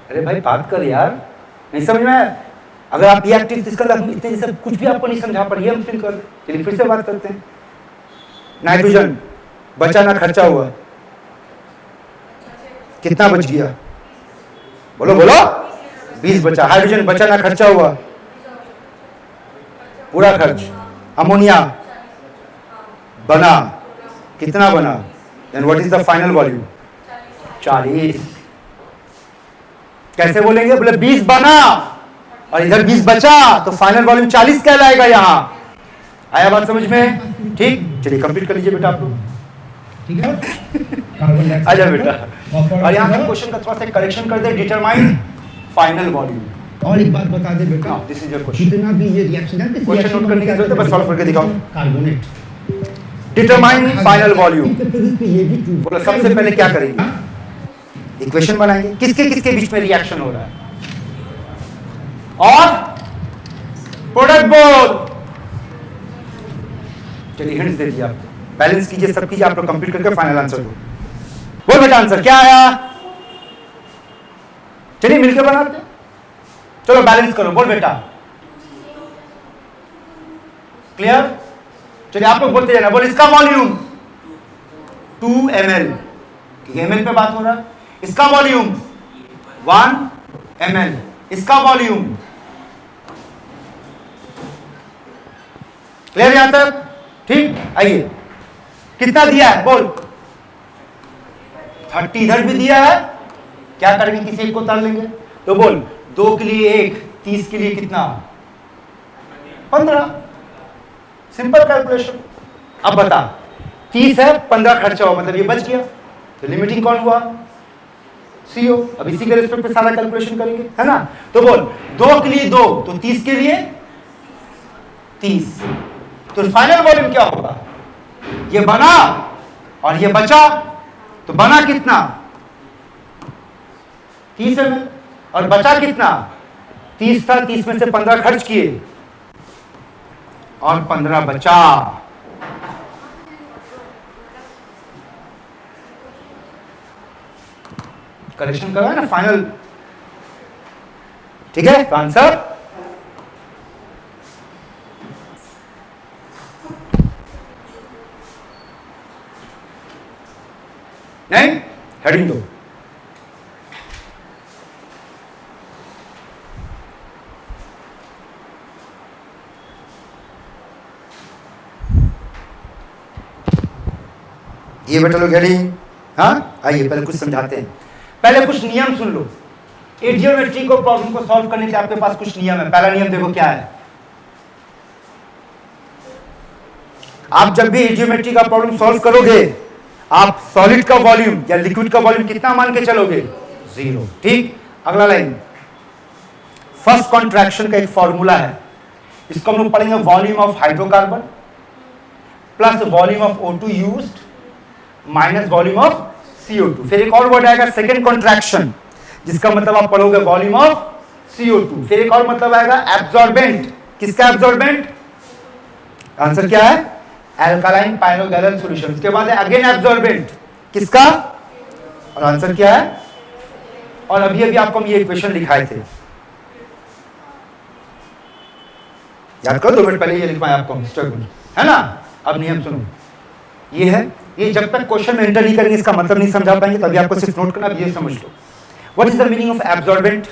अरे भाई बात कर यार, नहीं समझ में आया? अगर आप ये एक्टिविटीज कर इतने जैसे कुछ भी आपको नहीं समझा पर ये हम फिल कर, चलिए फिर से बात करते हैं। नाइट्रोजन बचा ना खर्चा हुआ, कितना बच गया? बोलो बोलो, 20 बचा। हाइड्रोजन बचा ना खर्चा हुआ, पूरा खर्च। अमोनिया बना, कितना बना? Then what is the final volume? 40। कैसे बोलेंगे? बोले 20 बना और इधर 20 बचा, तो फाइनल वॉल्यूम 40 कहलाएगा। यहां आया बात समझ में? ठीक, चलिए कंप्लीट कर लीजिए बेटा आप लोग। ठीक है, आजा बेटा। और यहाँ का क्वेश्चन का थोड़ा सा करेक्शन कर दे, डिटरमाइन फाइनल वॉल्यूम। और एक बात बता दे बेटा, दिस इज योर क्वेश्चन। जितना भी ये रिएक्शन है, क्वेश्चन नोट करने की जरूरत है, बस सॉल्व करके दिखाओ। Carbonate determine final volume. ये भी true। बोलो सबसे पहले क्या करेंगे? इक्वेशन बनाएंगे, किसके किसके बीच में रिएक्शन हो रहा है, और प्रोडक्ट बोल। चलिए हिंट्स दे दिया आपको, बैलेंस कीजिए, सब कीजिए, आप लोग कंप्लीट करके फाइनल आंसर दो। बोल बेटा आंसर क्या आया? चलिए मिलकर बनाते हैं। चलो बैलेंस करो, बोल बेटा। क्लियर? चलिए आप लोग बोलते जाना। बोल इसका वॉल्यूम 2 ml, ml पे बात हो रहा है। इसका वॉल्यूम 1 ml, इसका वॉल्यूम। क्लियर यहां तक? ठीक, आइए कितना दिया है बोल? 30 इधर भी दिया है, क्या करेंगे? किसी एक को उतार लेंगे। तो बोल 2 के लिए 1, 30 के लिए कितना? 15। Simple calculation. अब बता, 30 है, 15 खर्चा हुआ, मतलब ये बच गया, तो लिमिटिंग कौन हुआ? CO। अब इसी के रिस्पेक्ट पे सारा कैलकुलेशन करेंगे, है ना? तो बोल 2 के लिए 2, तो 30 के लिए 30, तो फाइनल वॉल्यूम क्या होगा? ये बना और ये बचा, तो बना कितना? 30 ml, और बचा कितना? 30 था, 30 में से 15 खर्च किए और 15 बचा। करेक्शन करा है ना फाइनल? ठीक है, तो आंसर नहीं, हेडिंग दो। ये बेटा लोग हेडिंग। हाँ आइए पहले कुछ समझाते हैं, पहले कुछ नियम सुन लो। जियोमेट्री को प्रॉब्लम को सॉल्व करने के लिए आपके पास कुछ नियम है। पहला नियम देखो क्या है। आप जब भी जियोमेट्री का प्रॉब्लम सॉल्व करोगे, आप सॉलिड का वॉल्यूम या लिक्विड का वॉल्यूम कितना मान के चलोगे? 0। ठीक, अगला लाइन, फर्स्ट कॉन्ट्रैक्शन का एक फॉर्मूला है, इसको हम लोग पढ़ेंगे। Volume of hydrocarbon plus volume of O2 used minus volume of CO2। फिर एक और वर्ड आएगा सेकेंड कॉन्ट्रैक्शन, जिसका मतलब आप पढ़ोगे वॉल्यूम ऑफ CO2। फिर एक और मतलब आएगा एब्जॉर्बेंट। किसका एब्जॉर्बेंट? आंसर क्या है? Alkaline pyrogallol solution. उसके बाद है अगेन एब्जॉर्बेंट, किसका? और आंसर क्या है? और अभी अभी आपको हम ये इक्वेशन लिखाए थे, याद करो, 2 मिनट पहले ये लिखवाया आपको, है ना? अब नियम सुनो, ये है, ये जब तक क्वेश्चन में एंटर नहीं करेंगे इसका मतलब नहीं समझा पाएंगे, तभी आपको सिर्फ नोट करना, ये समझ लो। What is the meaning of absorbent,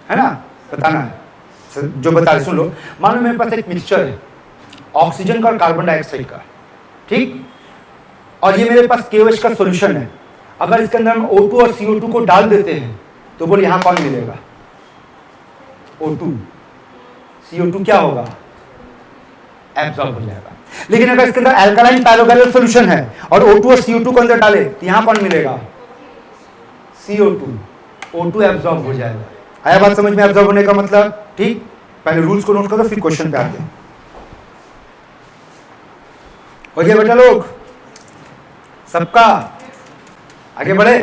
है ना, बताना है, जो बता रहे सुन लो। मान लो मेरे पास एक मिक्सचर है ऑक्सीजन का और कार्बन डाइऑक्साइड का, ठीक, और ये मेरे पास KOH का सॉल्यूशन है। अगर इसके अंदर हम O2 और CO2 को डाल देते हैं तो बोल यहां कौन मिलेगा, O2, CO2 क्या होगा, एब्जॉर्ब हो जाएगा। लेकिन अगर इसके अंदर अल्कालाइन पैरोगैलर सॉल्यूशन है और O2 और CO2 को अंदर डाले तो यहां कौन मिलेगा, CO2, O2 एब्जॉर्ब हो जाएगा। आया बात समझ में, एब्जॉर्ब होने का मतलब, ठीक। पहले रूल्स को नोट करो फिर क्वेश्चन पे आते हैं। हो गया बेटा लोग सबका, आगे बढ़े।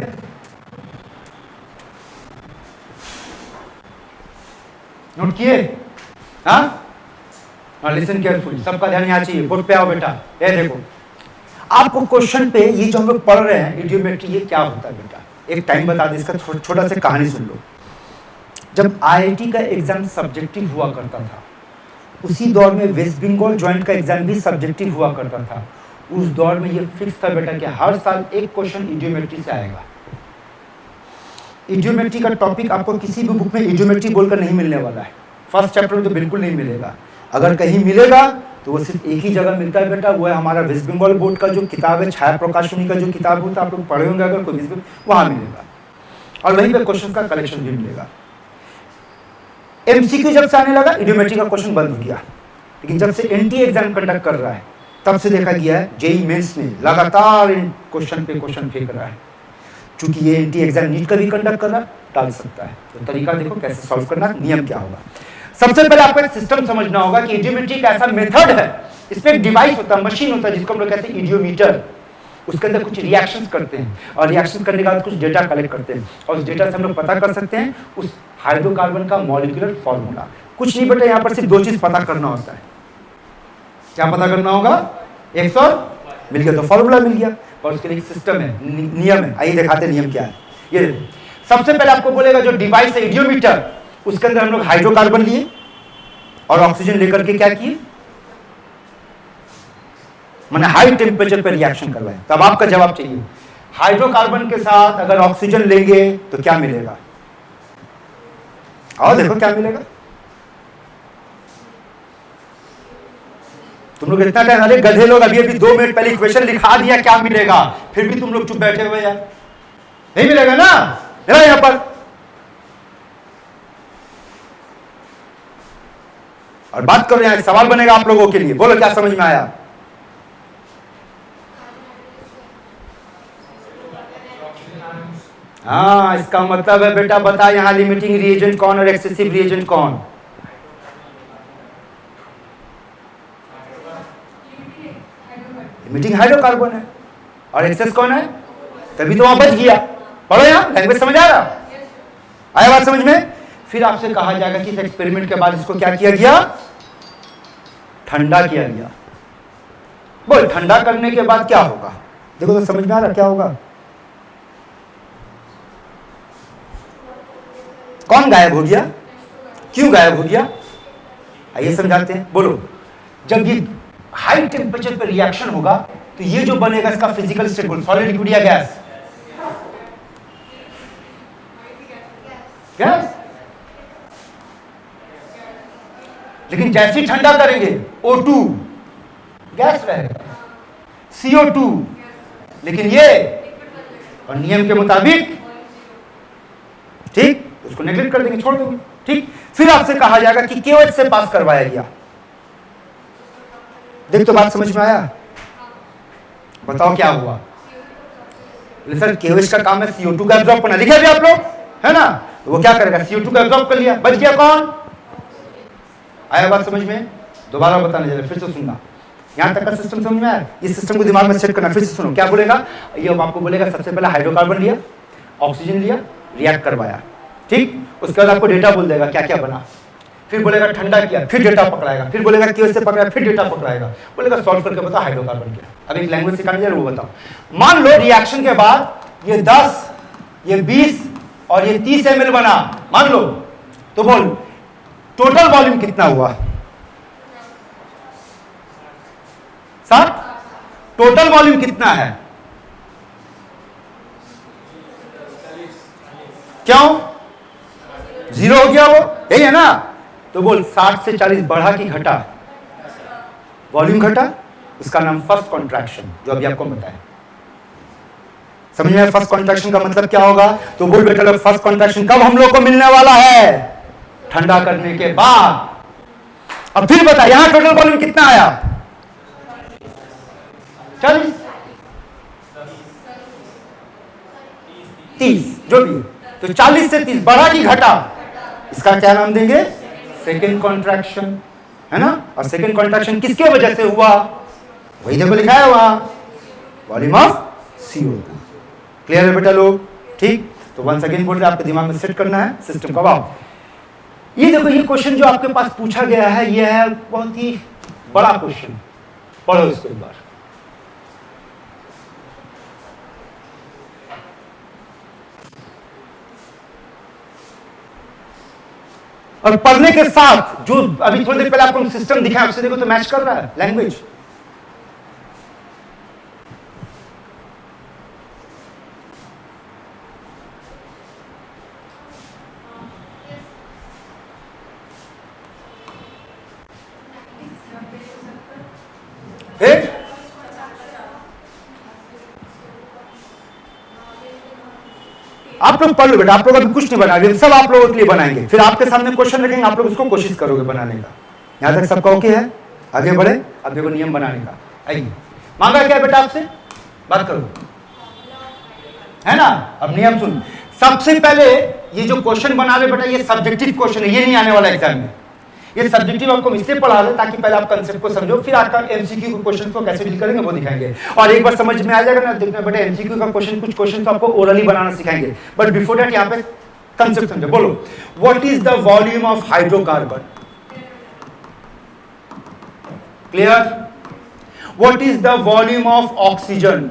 नोट किए, हाँ, लिसन केयरफुली, सबका ध्यान यहाँ चाहिए। बोर्ड पे आओ बेटा, ये देखो आपको क्वेश्चन पे ये जो हम लोग पढ़ रहे हैं इडियोमेट्री, ये क्या होता है बेटा, एक टाइम बता दे, इसका छोटा सा कहानी सुन लो। जब IIT का एग्जाम सब्जेक्टिव हुआ करता था, उसी दौर में वेस्ट बंगाल ज्वाइंट का एग्जाम भी सब्जेक्टिव हुआ करता था। उस दौर में ये फिक्स था बेटा कि हर साल एक क्वेश्चन इडियोमेट्री से आएगा। इडियोमेट्री का टॉपिक आपको किसी भी बुक में इडियोमेट्री बोलकर नहीं मिलने वाला है, फर्स्ट चैप्टर में तो बिल्कुल नहीं मिलेगा। अगर कहीं मिलेगा तो वो सिर्फ एक ही जगह मिलता है बेटा, वो है हमारा वेस्ट बंगाल बोर्ड का जो किताब है, छाया प्रकाशनी का जो किताब होता है, आप लोग पढ़े होंगे अगर कोई, वहां मिलेगा, और वहीं पे क्वेश्चन का कलेक्शन भी मिलेगा। MCQ जब से आने लगा इडियोमेट्री का क्वेश्चन बंद हो गया, लेकिन जब से NTA एग्जाम कंडक्ट कर रहा है तब से देखा गया है JEE मेंस में लगातार इन क्वेश्चन पे क्वेश्चन फेंक रहा है। चूंकि ये NTA एग्जाम नीट का भी कंडक्ट कर रहा है, डाल सकता है, तो तरीका देखो कैसे सॉल्व करना, नियम क्या होगा। सबसे पहले आपको एक सिस्टम समझना होगा कि इडियोमेट्री का ऐसा मेथड है, इसमें एक डिवाइस होता है, मशीन होता है जिसको हम लोग कहते हैं इडियोमीटर। उसके अंदर कुछ रिएक्शंस करते हैं और रिएक्शन करने के बाद कुछ डेटा कलेक्ट करते हैं, और उस डेटा से हम लोग पता कर सकते हैं उस हाइड्रोकार्बन का मॉलिक्यूलर फॉर्मूला। कुछ नहीं बेटा, यहाँ पर सिर्फ दो चीज पता करना होता है। क्या पता करना होगा, 100 मिल गया तो फॉर्मूला मिल गया, और उसके लिए सिस्टम है, नियम है। आइए दिखाते हैं नियम क्या है। ये सबसे पहले आपको बोलेगा जो डिवाइस है इडियोमीटर, उसके अंदर हम लोग हाइड्रोकार्बन लिए और ऑक्सीजन लेकर के क्या किए, मैंने हाई टेम्परेचर पर रिएक्शन करवाया। तब आपका जवाब चाहिए, हाइड्रोकार्बन के साथ अगर ऑक्सीजन लेंगे तो क्या मिलेगा, और देखो क्या मिलेगा। तुम लोग इतना टाइम, अरे गधे लोग, अभी अभी 2 मिनट पहले इक्वेशन लिखा दिया क्या मिलेगा, फिर भी तुम लोग चुप बैठे हुए यार, नहीं मिलेगा ना, यहां पर। और बात कर रहे हैं, सवाल बनेगा आप लोगों के लिए, बोलो क्या समझ में आया। हाँ, इसका मतलब है बेटा, बता यहां लिमिटिंग रिएजेंट कौन और एक्सेसिव रिएजेंट कौन। लिमिटिंग हाइड्रोकार्बन है और एक्सेस कौन है, तभी तो वहां बच गया। पढ़ो यहां, लैंग्वेज समझ आ रहा, आया बात समझ में। फिर आपसे कहा जाएगा कि इस एक्सपेरिमेंट के बाद इसको क्या किया गया, ठंडा किया गया। बोल ठंडा करने के बाद क्या होगा, देखो तो समझ में आ रहा क्या होगा। कौन गायब हो गया, क्यों गायब हो गया, आइए समझाते हैं। बोलो, जब ये हाई टेम्परेचर पर रिएक्शन होगा तो ये जो बनेगा इसका फिजिकल स्टेट, बोल सॉलिड, लिक्विड या गैस, गैस। लेकिन जैसे ही ठंडा करेंगे O2 गैस रहेगा, CO2, लेकिन ये और नियम के मुताबिक, ठीक, उसको नेग्लेक्ट कर देंगे, छोड़ देंगे, ठीक। फिर आपसे कहा जाएगा कि KOH से पास करवाया गया। देख तो बात समझ में आया, बताओ क्या हुआ। सर KOH का काम है CO2 का एब्जॉर्ब करना, लिखे भी आप लोग, है ना, तो वो क्या करेगा, CO2 का एब्जॉर्ब कर लिया, बच गया कौन। आया बात समझ में, दोबारा बताने जा रहे, फिर से सुनना, यहां तक का सिस्टम समझ में आया। इस सिस्टम को दिमाग में सेट करना, फिर से सुनो क्या बोलेगा। ये आपको बोलेगा सबसे पहले हाइड्रोकार्बन लिया, ऑक्सीजन लिया, रिएक्ट करवाया, ठीक। उसके बाद आपको डेटा बोल देगा क्या क्या बना, फिर बोलेगा ठंडा किया, फिर डेटा पकड़ाएगा, फिर बोलेगा KOH से पकड़ाया, फिर डेटा पकड़ाएगा, बोलेगा सॉल्व करके बताओ हाइड्रोकार्बन क्या। अब एक लैंग्वेज सिखाने जा रहे वो बताओ। मान लो रिएक्शन के बाद ये 10, ये 20 और ये 30 ml बना, मान लो, तो बोल टोटल वॉल्यूम कितना हुआ, 60। टोटल वॉल्यूम कितना है? क्यों? 0 हो गया वो, यही है ना? तो बोल 60 से 40 बढ़ा कि घटा? वॉल्यूम घटा, उसका नाम फर्स्ट कॉन्ट्रैक्शन, जो अभी आपको बताया। समझ में? फर्स्ट कॉन्ट्रैक्शन का मतलब क्या होगा? तो बोल बेटा लोग, फर्स्ट कॉन्ट्रैक्शन कब हम लोग को मिलने वाला है? ठंडा करने के बाद। अब फिर बता, यहां टोटल वॉल्यूम कितना आया? 40, 30, जो भी। तो 40 से 30 बढ़ा कि घटा? इसका क्या नाम देंगे? सेकेंड कॉन्ट्रैक्शन, है ना? और सेकेंड कॉन्ट्रैक्शन किसके वजह से हुआ? वही देखो लिखा है वहां, वॉल्यूम ऑफ CO2। क्लियर है बेटा लोग? ठीक। तो वंस अगेन बोल रहे, आपके दिमाग में सेट करना है सिस्टम का। वाओ, ये देखो, ये क्वेश्चन जो आपके पास पूछा गया है, ये है बहुत ही बड़ा क्वेश्चन। पढ़ो इसको एक बार। और पढ़ने के साथ जो अभी थोड़ी देर पहले आपको सिस्टम दिखाया, उससे देखो तो मैच कर रहा है लैंग्वेज। आप लोग पढ़ लो बेटा, आप लोग अभी कुछ नहीं बनाएंगे, सब आप लोगों के लिए बनाएंगे। फिर आपके सामने क्वेश्चन रखेंगे, आप लोग उसको कोशिश करोगे बनाने का। यहां तक सबका ओके है? आगे बढ़े। अब देखो नियम बनाने का। आइए, मांगा क्या बेटा आपसे? बात करो, है ना? अब नियम सुन। सबसे पहले ये जो क्वेश्चन बना रहे बेटा, ये सब्जेक्टिव क्वेश्चन है, ये नहीं आने वाला एग्जाम में। ये सब्जेक्टिव आपको इसलिए पढ़ा रहे ताकि पहले आप कंसेप्ट को समझो, फिर आपका एमसीक्यू क्वेश्चन को कैसे डील करेंगे वो दिखाएंगे। और एक बार समझ में आ जाएगा ना, देखना बेटा एमसीक्यू का क्वेश्चन, कुछ क्वेश्चन तो आपको ओरली बनाना सिखाएंगे, बट बिफोर दैट यहाँ पे कंसेप्ट समझो। बोलो, what is the volume of hydrocarbon? Clear? What is the volume of oxygen?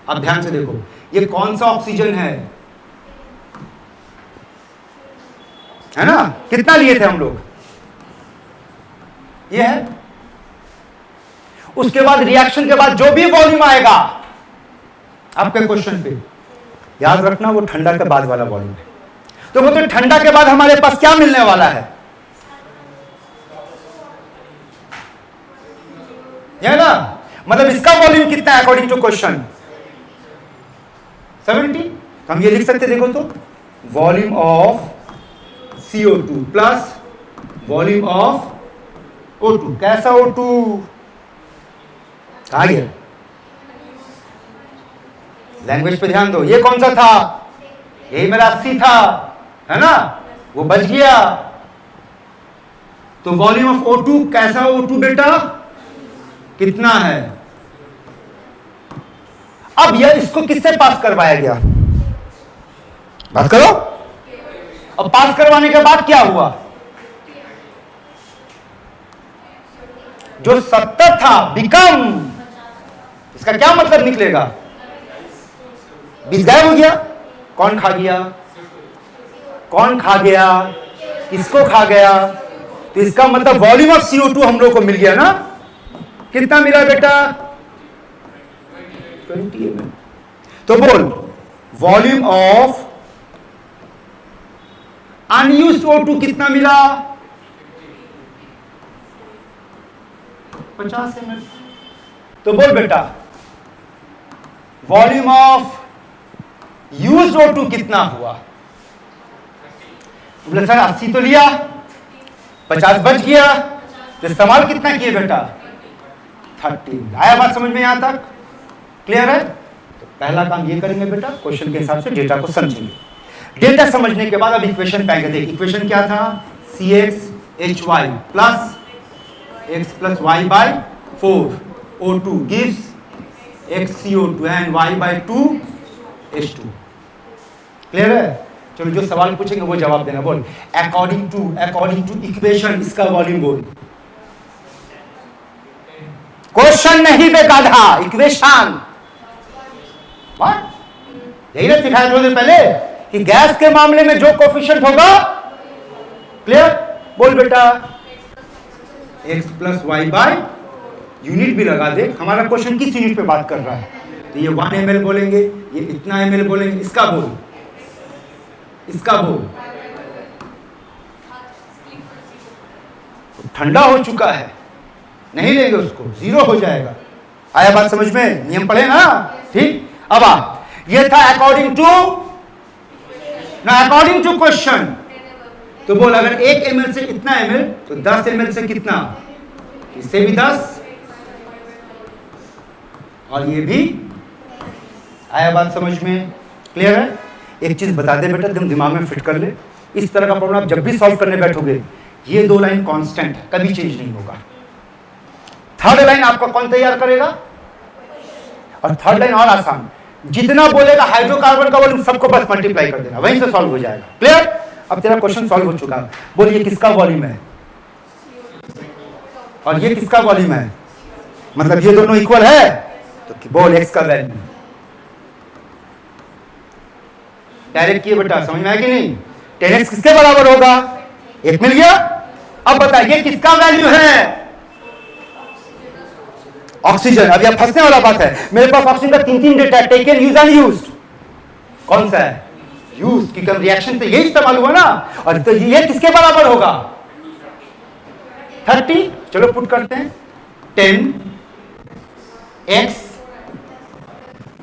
अब ध्यान से देखो, ये कौन सा ऑक्सीजन है ना? कितना लिए थे हम लोग? ये है। उसके बाद रिएक्शन के बाद जो भी वॉल्यूम आएगा आपके क्वेश्चन पे, याद रखना वो ठंडा के बाद वाला वॉल्यूम है। तो वो तो ठंडा के बाद हमारे पास क्या मिलने वाला है? ये ना, मतलब इसका वॉल्यूम कितना है अकॉर्डिंग टू क्वेश्चन? 70। हम ये लिख सकते, देखो तो, volume of CO2 plus volume of O2। कैसा O2? कहा गया? लैंग्वेज पे ध्यान दो। ये कौन सा था? यही मेरा 80 था, है ना? वो बच गया। तो वॉल्यूम ऑफ O2, कैसा O2 बेटा? कितना है? अब यह इसको किससे पास करवाया गया? बात करो। अब पास करवाने के बाद क्या हुआ? जो 70 था बिकम, इसका क्या मतलब निकलेगा? 20 गायब हो गया। कौन खा गया? कौन खा गया? किसको खा गया? तो इसका मतलब वॉल्यूम ऑफ CO2 हम लोग को मिल गया ना? कितना मिला बेटा? 20 mm। तो बोल, वॉल्यूम ऑफ अनयूज्ड O2 कितना मिला? 50 ml। तो बोल बेटा, वॉल्यूम ऑफ यूज्ड O2 कितना हुआ? बोले सर 80 तो लिया, 50 बच गया, तो इस्तेमाल कितना किए बेटा? 30। आया बात समझ में यहां तक? क्लियर है? तो पहला काम ये करेंगे बेटा, क्वेश्चन के हिसाब से डेटा को समझेंगे। डेटा समझने के बाद अब इक्वेशन पाएंगे। देख, इक्वेशन क्या था? CxHy plus x plus y by 4 O2 gives xCO2 and y by 2 H2। Clear है? चलो जो सवाल पूछेंगे वो जवाब देना। बोल, अकॉर्डिंग टू इक्वेशन इसका वॉल्यूम बोल। क्वेश्चन नहीं बेगाधा, इक्वेशन। यही ना सिखाया थोड़ी देर पहले कि गैस के मामले में जो कोफिशिएंट होगा, क्लियर? बोल बेटा, x plus y by, unit भी लगा दे, हमारा क्वेश्चन किस यूनिट पे बात कर रहा है, तो ये 1 ml बोलेंगे, ये इतना ml बोलेंगे, इसका बोल, इसका बोल, ठंडा हो चुका है, नहीं लेंगे उसको, 0 हो जाएगा। आया बात समझ में, नियम पढ़े ना, ठीक। अब ये था अकॉर्डिंग टू ना, अकॉर्डिंग टू क्वेश्चन, तो बोल अगर 1 ml से इतना ml तो 10 ml से कितना, इससे भी 10 और ये भी। आया बात समझ में, क्लियर है। एक चीज बता दे बेटा, तुम दिमाग में फिट कर ले, इस तरह का प्रॉब्लम आप जब भी सॉल्व करने बैठोगे, ये 2 लाइन कांस्टेंट है, कभी चेंज नहीं होगा। थर्ड लाइन आपका कौन तैयार करेगा, और थर्ड लाइन और आसान, जितना बोलेगा हाइड्रोकार्बन का वॉल्यूम सबको बस मल्टीप्लाई कर देना, वहीं से सॉल्व हो जाएगा। क्लियर। अब तेरा क्वेश्चन सॉल्व हो चुका है। बोल ये किसका वॉल्यूम है और ये किसका वॉल्यूम है, मतलब ये दोनों इक्वल है, तो बोल x का वैल्यू। डायरेक्ट किए बेटा, समझ में आया कि नहीं। 10x किसके बराबर होगा, 1 मिल गया। अब बताइए किसका वैल्यू है, ऑक्सीजन। अब यह फंसने वाला बात है, मेरे पास ऑक्सीजन का 3 डेटा है, टेकन, यूज, अनयूज्ड। कौन सा है, यूज, क्योंकि रिएक्शन तो यही इस्तेमाल हुआ ना। और तो ये किसके बराबर होगा, 30। चलो पुट करते हैं, 10x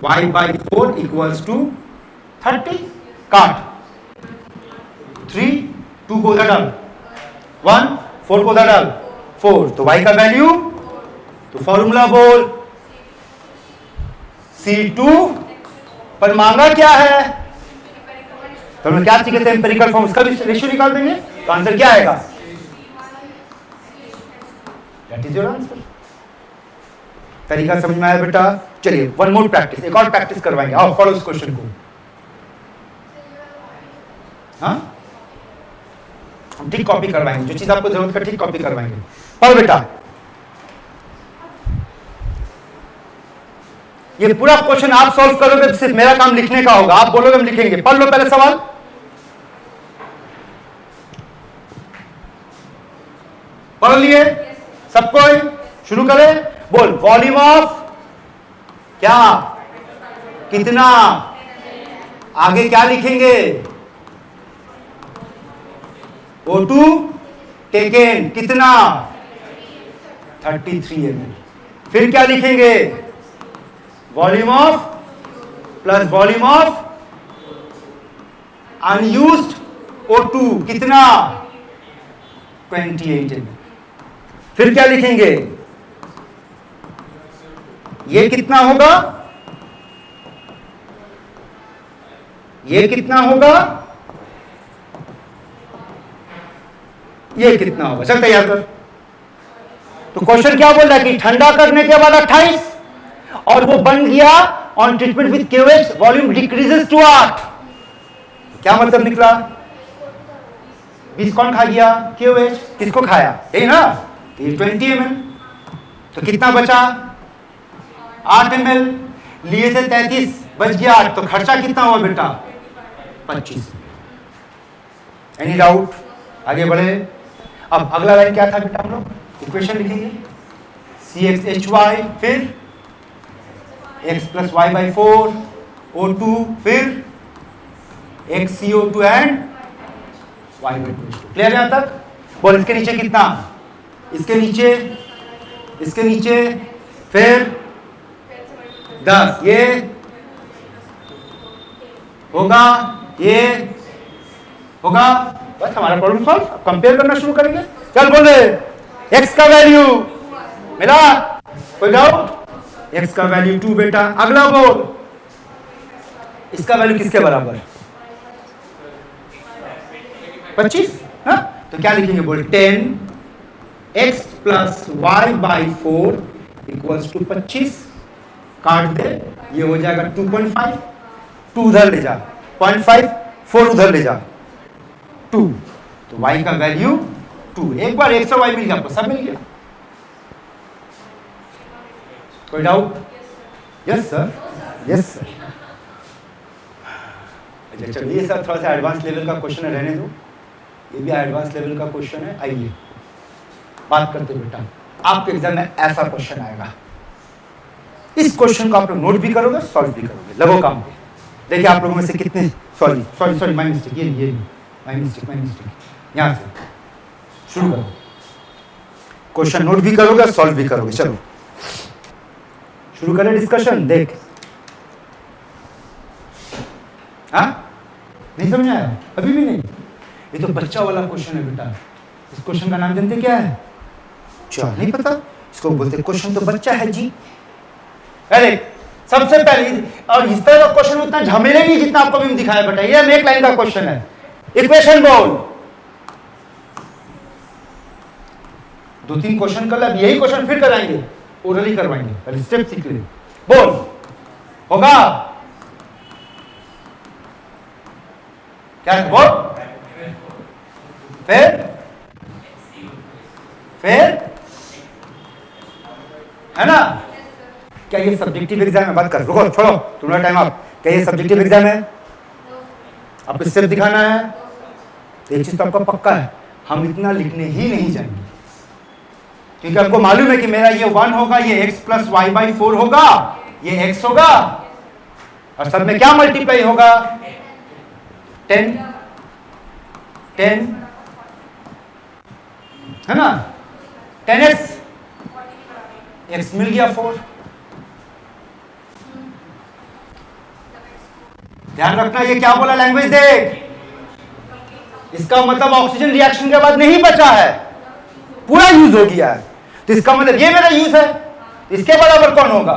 y by 4 equals to 30। काट, 3 2 को उधर डाल, 1 4 को उधर डाल, 4, तो y का वैल्यू, तो फॉर्मूला बोल, C2 पर मांगा क्या है, तो हम क्या सीखे थे, एम्पिरिकल फॉर्म, उसका भी रेशियो निकाल देंगे, तो आंसर क्या आएगा, दैट इज योर आंसर। तरीका समझ में आया बेटा। चलिए वन मोर प्रैक्टिस, एक और प्रैक्टिस करवाएंगे, आओ पढ़ो इस क्वेश्चन को। हाँ, हम ठीक कॉपी करवाएंगे, जो चीज आपको जरूरत है ठीक कॉपी करवाएंगे। पढ़ो बेटा, ये पूरा क्वेश्चन आप सॉल्व करोगे, सिर्फ मेरा काम लिखने का होगा, आप बोलोगे हम लिखेंगे। पढ़ लो पहले सवाल, पढ़ लिए सबको, शुरू करें। बोल, वॉल्यूम ऑफ क्या, कितना, आगे क्या लिखेंगे, O2 टेकन, कितना, 33 ml। फिर क्या लिखेंगे, volume of plus volume of unused O2, कितना, 28 ml। फिर क्या लिखेंगे, ये कितना होगा, ये कितना होगा, ये कितना होगा। चल तैयार कर। तो क्वेश्चन क्या बोल रहा है कि ठंडा करने के बाद 28 और वो बन गया on treatment with KOH, volume decreases to 8। क्या मतलब निकला, 20 कौन खा गया, KOH। किसको खाया, यही ना, 20 ml। तो कितना बचा, 8 ml। लिए थे 33, बच गया 8, तो खर्चा कितना हुआ बेटा, 25। एनी डाउट, आगे बढ़े। अब अगला लाइन क्या था बेटा, हम लोग इक्वेशन लिखेंगे, CxHy, फिर x plus y by 4, O2, फिर XCO2 and y by 2। Clear है यहां तक। बोल, इसके नीचे कितना, इसके नीचे, इसके नीचे, फिर 10, ये होगा, ये होगा, बस हमारा प्रॉब्लम सॉल्व। कंपेयर करना शुरू करेंगे। चल बोले, x का वैल्यू मिला, कोई डाउट, x का वैल्यू 2 बेटा। अगला बोल, इसका वैल्यू किसके बराबर, 25, हाँ? तो क्या लिखेंगे, बोल 10x plus y by 4 equals to 25। काट दे, ये हो जाएगा 2.5, 2 उधर ले जा, 0.5, 4 उधर ले जा, 2, तो y का वैल्यू 2। एक बार x और y मिल गया, आपको सब मिल गया। कोई doubt, yes sir, yes sir. अच्छा चलिए, ये सब थोड़ा सा एडवांस लेवल का क्वेश्चन है, रहने दो, ये भी एडवांस लेवल का क्वेश्चन है। आइए बात करते बेटा, आपके एग्जाम में ऐसा क्वेश्चन आएगा, इस क्वेश्चन को आप लोग नोट भी करोगे, सॉल्व भी करोगे, लगो काम पे। देखिए आप लोगों में से कितने, सॉरी माय मिस्टेक, ये माय मिस्टेक, यहाँ से शुरू करो, क्वेश्चन नोट भी करोगे, सॉल्व भी करोगे। चलो शुरू करें डिस्कशन। देख, हाँ नहीं समझ आया अभी भी नहीं? ये तो बच्चा वाला क्वेश्चन है बेटा। इस क्वेश्चन का नाम जानते क्या है? क्या नहीं पता? इसको बोलते क्वेश्चन तो बच्चा है जी। अरे सबसे पहले, और इस तरह का क्वेश्चन उतना झमेले नहीं जितना आपको भी दिखाया बेटा। ये एक लाइन का क्वेश्चन है, इक्वेशन बोल। 2-3 क्वेश्चन कर, अब यही क्वेश्चन फिर कराएंगे, ओरली करवाएंगे, पहले स्टेप सीख ले। बोल, होगा क्या है? बोल, फिर है ना? क्या ये सब्जेक्टिव एग्जाम है? बात कर, रुको, छोड़ो, तुम्हारा टाइम आप। क्या ये सब्जेक्टिव एग्जाम है? आपको स्टेप दिखाना है। एक चीज तो आपका पक्का है, हम इतना लिखने ही नहीं जाएंगे, क्योंकि आपको मालूम है कि मेरा ये 1 होगा, ये x प्लस वाई बाई 4 होगा, ये x होगा, और सब में क्या मल्टीप्लाई होगा? 10 है ना? 10x, x मिल गया 4। ध्यान रखना, ये क्या बोला लैंग्वेज देख, इसका मतलब ऑक्सीजन रिएक्शन के बाद नहीं बचा है, पूरा यूज हो गया है। तो इसका मतलब ये मेरा यूज है, इसके बराबर कौन होगा?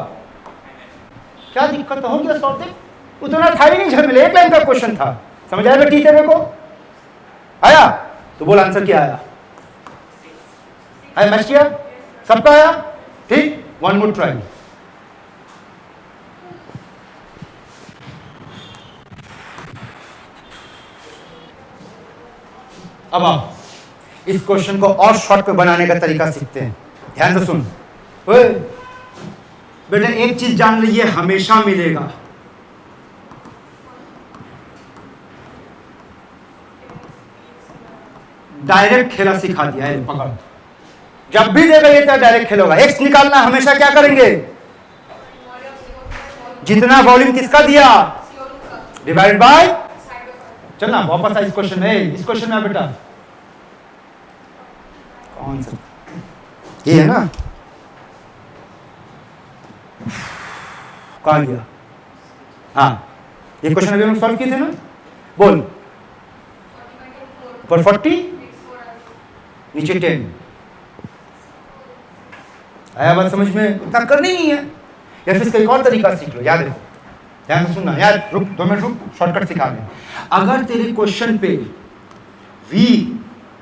क्या दिक्कत हो गया सॉल्व? उतना था ही नहीं झमेले, एक लाइन का क्वेश्चन था। समझ आया बेटी तेरे को? आया तो बोल आंसर क्या आया? आया मैच किया? सबका आया? ठीक, 1 मोर ट्राई। अब आप इस क्वेश्चन को और शॉर्ट पे बनाने का तरीका सीखते हैं। ध्यान से सुन। ओए बेटा, एक चीज जान लीजिए, हमेशा मिलेगा। डायरेक्ट खेला सिखा दिया है, पकड़। जब भी देगा ये तो डायरेक्ट खेलोगा। एक्स निकालना हमेशा क्या करेंगे? जितना वॉल्यूम किसका दिया डिवाइड बाय, चलना वापस आ इस क्वेश्चन में। इस क्वेश्चन में बेटा कौन सा ये है ना, कहाँ गया? हाँ, ये क्वेश्चन अभी हम सॉल्व किए थे ना। बोल, पर 40 नीचे 10 आया? बात समझ में? उतना करनी नहीं है, या फिर इसका एक और तरीका सीख लो। याद रखो, ध्यान से सुनना यार। रुक 2 मिनट रुक, शॉर्टकट सिखा दें। अगर तेरे क्वेश्चन पे V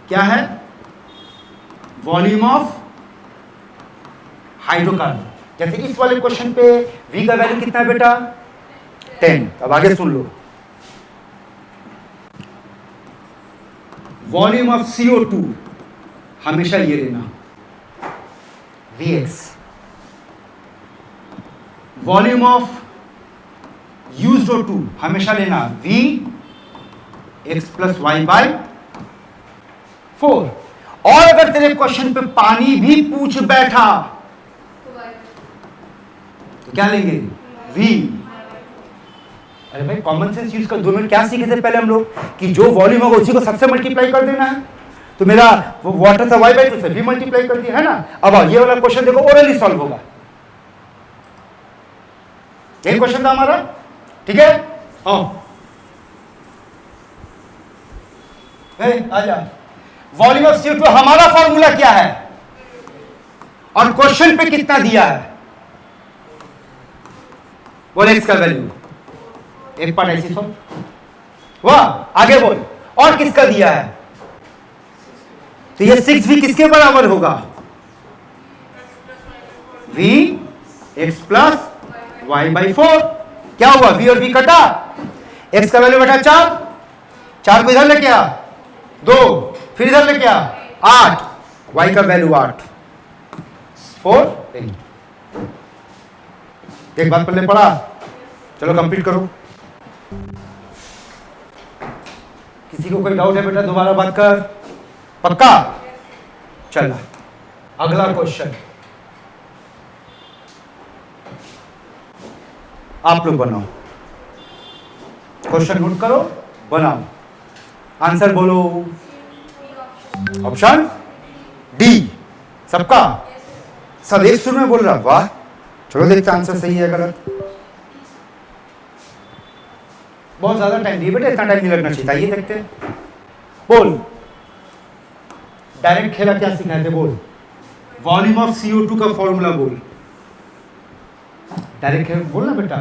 क्या है? Volume of hydrocarbon. जैसे इस वाले क्वेश्चन पे V का वैल्यू कितना है बेटा? 10। अब आगे सुन लो, वॉल्यूम ऑफ CO2 हमेशा ये लेना Vx, volume of used O2 हमेशा लेना V x plus y by 4। और अगर तेरे क्वेश्चन पे पानी भी पूछ बैठा तो क्या लेंगे? V। अरे भाई कॉमन सेंस यूज कर। 2 मिनट क्या सीखे थे पहले हम लोग कि जो वॉल्यूम होगा उसी को सबसे मल्टीप्लाई कर देना है। तो मेरा वो वाटर था y बाई 2 से भी मल्टीप्लाई कर दिया है ना। अब ये वाला क्वेश्चन देखो, ओरली सॉल्व होगा। यही क्वेश्चन था हमारा, ठीक है? आजा। वॉल्यूम ऑफ CO2 हमारा फॉर्मूला क्या है और क्वेश्चन पे कितना दिया है? बोल एक्स का वैल्यू, एक पार्ट ऐसी सॉल्व। वाह, आगे बोल, और किसका दिया है? तो ये 6V किसके बराबर होगा? V x plus y by 4। क्या हुआ? V और V कटा, x का वैल्यू बटा 4, 4 को इधर लेके आ 2, फिर इधर लेके आ 8, y का वैल्यू 8, 4 8। एक बात पहले पढ़ा, चलो कंप्लीट करो। किसी को कोई डाउट है बेटा? दोबारा बात कर, पक्का? चल अगला क्वेश्चन आप लोग बनाओ, क्वेश्चन नोट करो, बनाओ, आंसर बोलो। ऑप्शन डी सबका, सब एक सुर में बोल रहा। वाह, चलो देखते आंसर सही है गलत। बहुत ज्यादा टाइम दिए बेटा, इतना टाइम नहीं लगना चाहिए। आइए देखते हैं। बोल, डायरेक्ट खेला क्या सिखाए थे? बोल, वॉल्यूम ऑफ CO2 का फॉर्मूला बोल। डायरेक्ट खेल बोलना बेटा,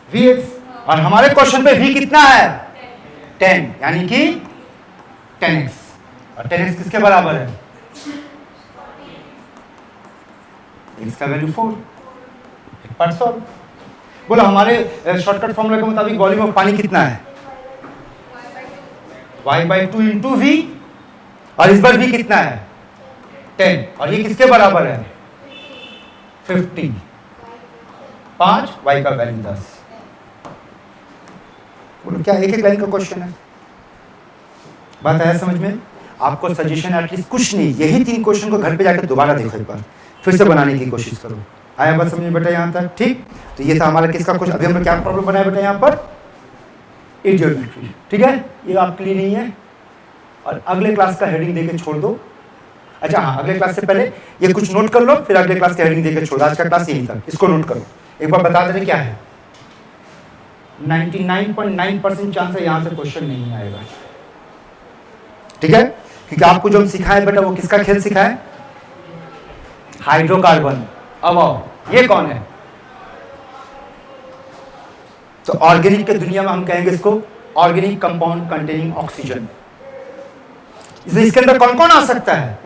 Vx। और हमारे क्वेश्चन पे V कितना है? 10, यानी कि 10x। और 10x किसके बराबर है? इसका वैल्यू 4। एक पार्ट सॉल्व। बोलो, हमारे शॉर्टकट फॉर्मूला के मुताबिक वॉल्यूम ऑफ पानी कितना है? y/2 into V। और इस बार V कितना है? 10। और ये किसके बराबर है? 50। 5, y का वैल्यू 10। बोलो, क्या एक एक लाइन का क्वेश्चन है? बात आया समझ में? आपको सजेशन एटलीस्ट कुछ नहीं, यही 3 क्वेश्चन को घर पे जाकर दोबारा देखो, एक बार फिर से बनाने की कोशिश करो। आया बात समझ में बेटा यहाँ तक? ठीक, तो ये था हमारा किसका क्वेश्चन। अभी हमने क्या प्रॉब्लम बनाया बेटा यहाँ पर? इडियोमेट्री। ठीक है, ये आपके लिए नहीं है, और अगले क्लास का हेडिंग देके छोड़ दो। अच्छा हाँ, अगले क्लास से पहले ये कुछ नोट कर लो, फिर अगले क्लास की हेडिंग देके छोड़ दो। आज का क्लास यही था, इसको नोट करो। एक बार बता दें क्या है। 99.9% चांस है यहाँ से क्वेश्चन नहीं आएगा। ठीक है, क्योंकि आपको जो हम सिखाए बेटा, वो किसका खेल सिखाए? हाइड्रोकार्बन। अब आओ, ये कौन है? तो ऑर्गेनिक के दुनिया में हम कहेंगे इसको ऑर्गेनिक कंपाउंड कंटेनिंग ऑक्सीजन। इसके अंदर कौन कौन आ सकता है?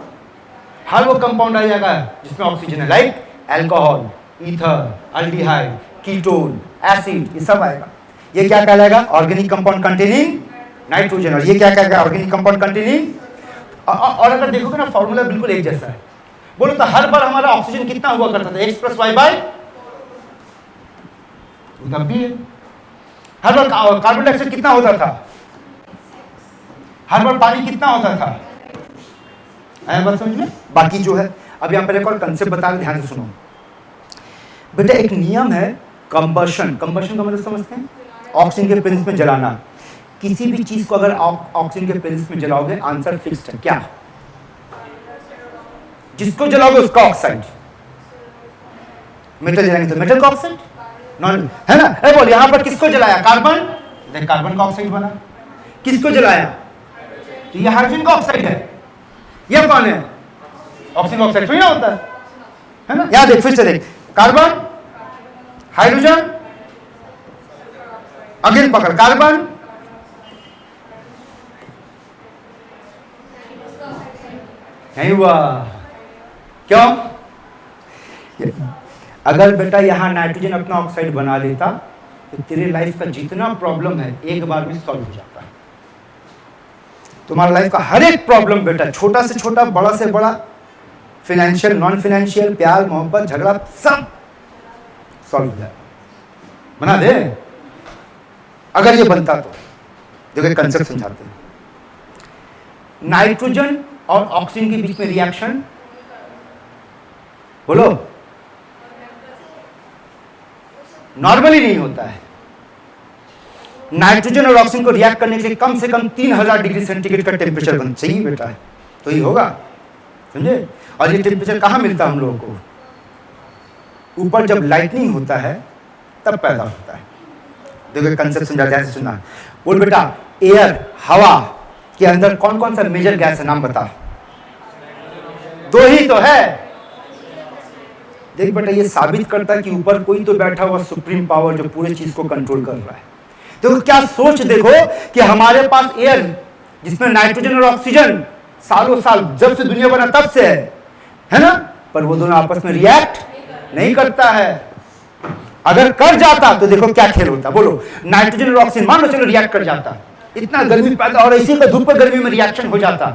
हर वो कंपाउंड आ जाएगा जिसमें ऑक्सीजन है, like alcohol, ether, aldehyde, ketone, acid, ये सब आएगा। ये क्या कहलाएगा? Organic compound containing nitrogen. और ये क्या कहलाएगा? Organic compound containing. और अगर देखोगे ना, फॉर्मूला बिल्कुल एक जैसा है। बोलो तो हर बार हमारा ऑक्सीजन कितना हुआ करता था? x + y/, तब भी है। हर बार कार्बन डाइऑक्साइड कितना होता था? हर बार पानी कितना होता था? आया बात समझ में? बाकी जो है, अब यहाँ पर एक और कंसेप्ट बता रहे, ध्यान से सुनो बेटा। एक नियम है कंबशन। कंबशन का मतलब समझते हैं? ऑक्सीजन के प्रेजेंस में जलाना। किसी भी चीज को अगर ऑक्सीजन के प्रेजेंस में जलाओगे, आंसर फिक्स्ड है। क्या? जिसको जलाओगे उसका ऑक्साइड। मेटल जलाएंगे तो मेटल का ऑक्साइड, नॉन है ना? अरे बोल, यहां पर किसको जलाया? कार्बन, देख कार्बन का ऑक्साइड बना। किसको जलाया? तो ये हाइड्रोजन का ऑक्साइड है। ये कौन है? ऑक्सीजन ऑक्साइड थोड़ी ना होता है ना? यहां देख, फिर से देख, कार्बन, हाइड्रोजन, अगेन पकड़, कार्बन, नहीं हुआ। क्यों? अगर बेटा यहां नाइट्रोजन अपना ऑक्साइड बना लेता तो तेरे लाइफ का जितना प्रॉब्लम है एक बार में सॉल्व हो जाता है। तुम्हारा लाइफ का हर एक प्रॉब्लम बेटा, छोटा से छोटा, बड़ा से बड़ा, फाइनेंशियल, नॉन फाइनेंशियल, प्यार, मोहब्बत, झगड़ा, सब सॉल्व हो जाए। बना दे अगर ये बनता तो। देखो कंसेप्ट समझाते हैं। नाइट्रोजन और ऑक्सीजन के बीच में रिएक्शन, बोलो, नॉर्मली नहीं होता है। नाइट्रोजन और ऑक्सीजन को रिएक्ट करने के लिए कम से कम 3000 डिग्री सेंटीग्रेड का टेम्परेचर बनना चाहिए बेटा, तो ही होगा, समझे? और ये टेम्परेचर कहां मिलता है हम लोगों को? ऊपर जब लाइटनिंग होता है तब पैदा होता है। देखो कंसेप्ट समझाते हैं, सुनना। बोल बेटा, एयर, हवा के अंदर कौन कौन सा मेजर गैस है? नाम बता। 2 ही तो है। देख बेटा, ये साबित करता है कि ऊपर कोई तो बैठा हुआ सुप्रीम पावर जो पूरे चीज को कंट्रोल कर रहा है। देखो क्या सोच, देखो कि हमारे पास एयर जिसमें नाइट्रोजन और ऑक्सीजन सालों साल जब से दुनिया बना तब से है ना? पर वो दोनों आपस में रिएक्ट नहीं करता है। अगर कर जाता तो देखो क्या खेल होता। बोलो, नाइट्रोजन और ऑक्सीजन मान लो चलो रिएक्ट कर जाता, इतना गर्मी पैदा और इसी का धूप पर गर्मी में रिएक्शन हो जाता,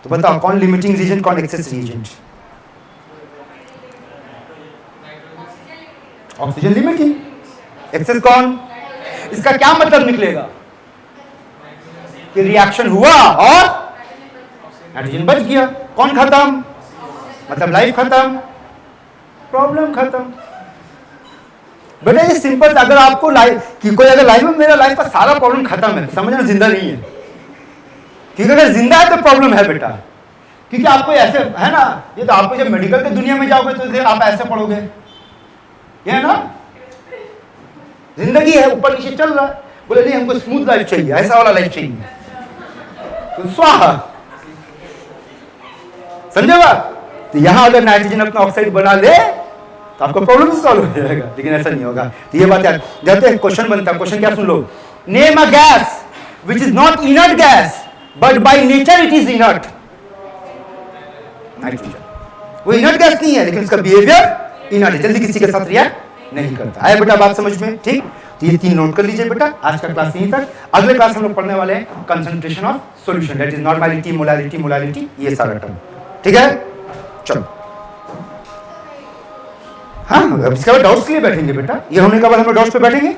तो बताओ कौन लिमिटिंग रीजन, कौन excess reagent? Oxygen limiting, excess कौन? इसका क्या मतलब निकलेगा कि रिएक्शन हुआ और नाइट्रोजन बच गया। कौन खत्म? मतलब लाइफ खत्म, प्रॉब्लम खत्म। बेटा ये सिंपल, अगर आपको कोई अगर लाइफ में मेरा लाइफ का सारा प्रॉब्लम खत्म है, समझना जिंदा नहीं है। क्योंकि अगर जिंदा है तो प्रॉब्लम है बेटा। क्योंकि आपको ऐसे है ना, ये तो आपको जब मेडिकल की दुनिया में जाओगे तो आप ऐसे पढ़ोगे, ये है ना, जिंदगी है ऊपर नीचे चल रहा है। बोले नहीं हमको स्मूथ लाइफ चाहिए, ऐसा वाला लाइफ चाहिए, तो स्वाहा, समझे बात? तो यहां अगर नाइट्रोजन अपना ऑक्साइड बना ले तो आपका प्रॉब्लम सॉल्व हो जाएगा, लेकिन ऐसा नहीं होगा। तो ये बात याद, जब तक क्वेश्चन बनता है, क्वेश्चन क्या सुन लो, name a gas which is not inert gas but by nature it is inert. Nitrogen वो इनर्ट गैस नहीं है, लेकिन उसका बिहेवियर इनर्ट है, जल्दी किसी के साथ रिएक्ट नहीं करता। आया बेटा बात समझ में? ठीक, तो ये 3 नोट कर लीजिए बेटा। आज का क्लास यहीं तक। अगले क्लास हम लोग पढ़ने वाले हैं concentration of solution, that is normality, molarity, molarity, ये सारा टर्म। ठीक है, चलो। हाँ, अब इसके बाद डाउट्स के लिए बैठेंगे बेटा। ये होने के बाद हम लोग डाउट्स पे बैठेंगे।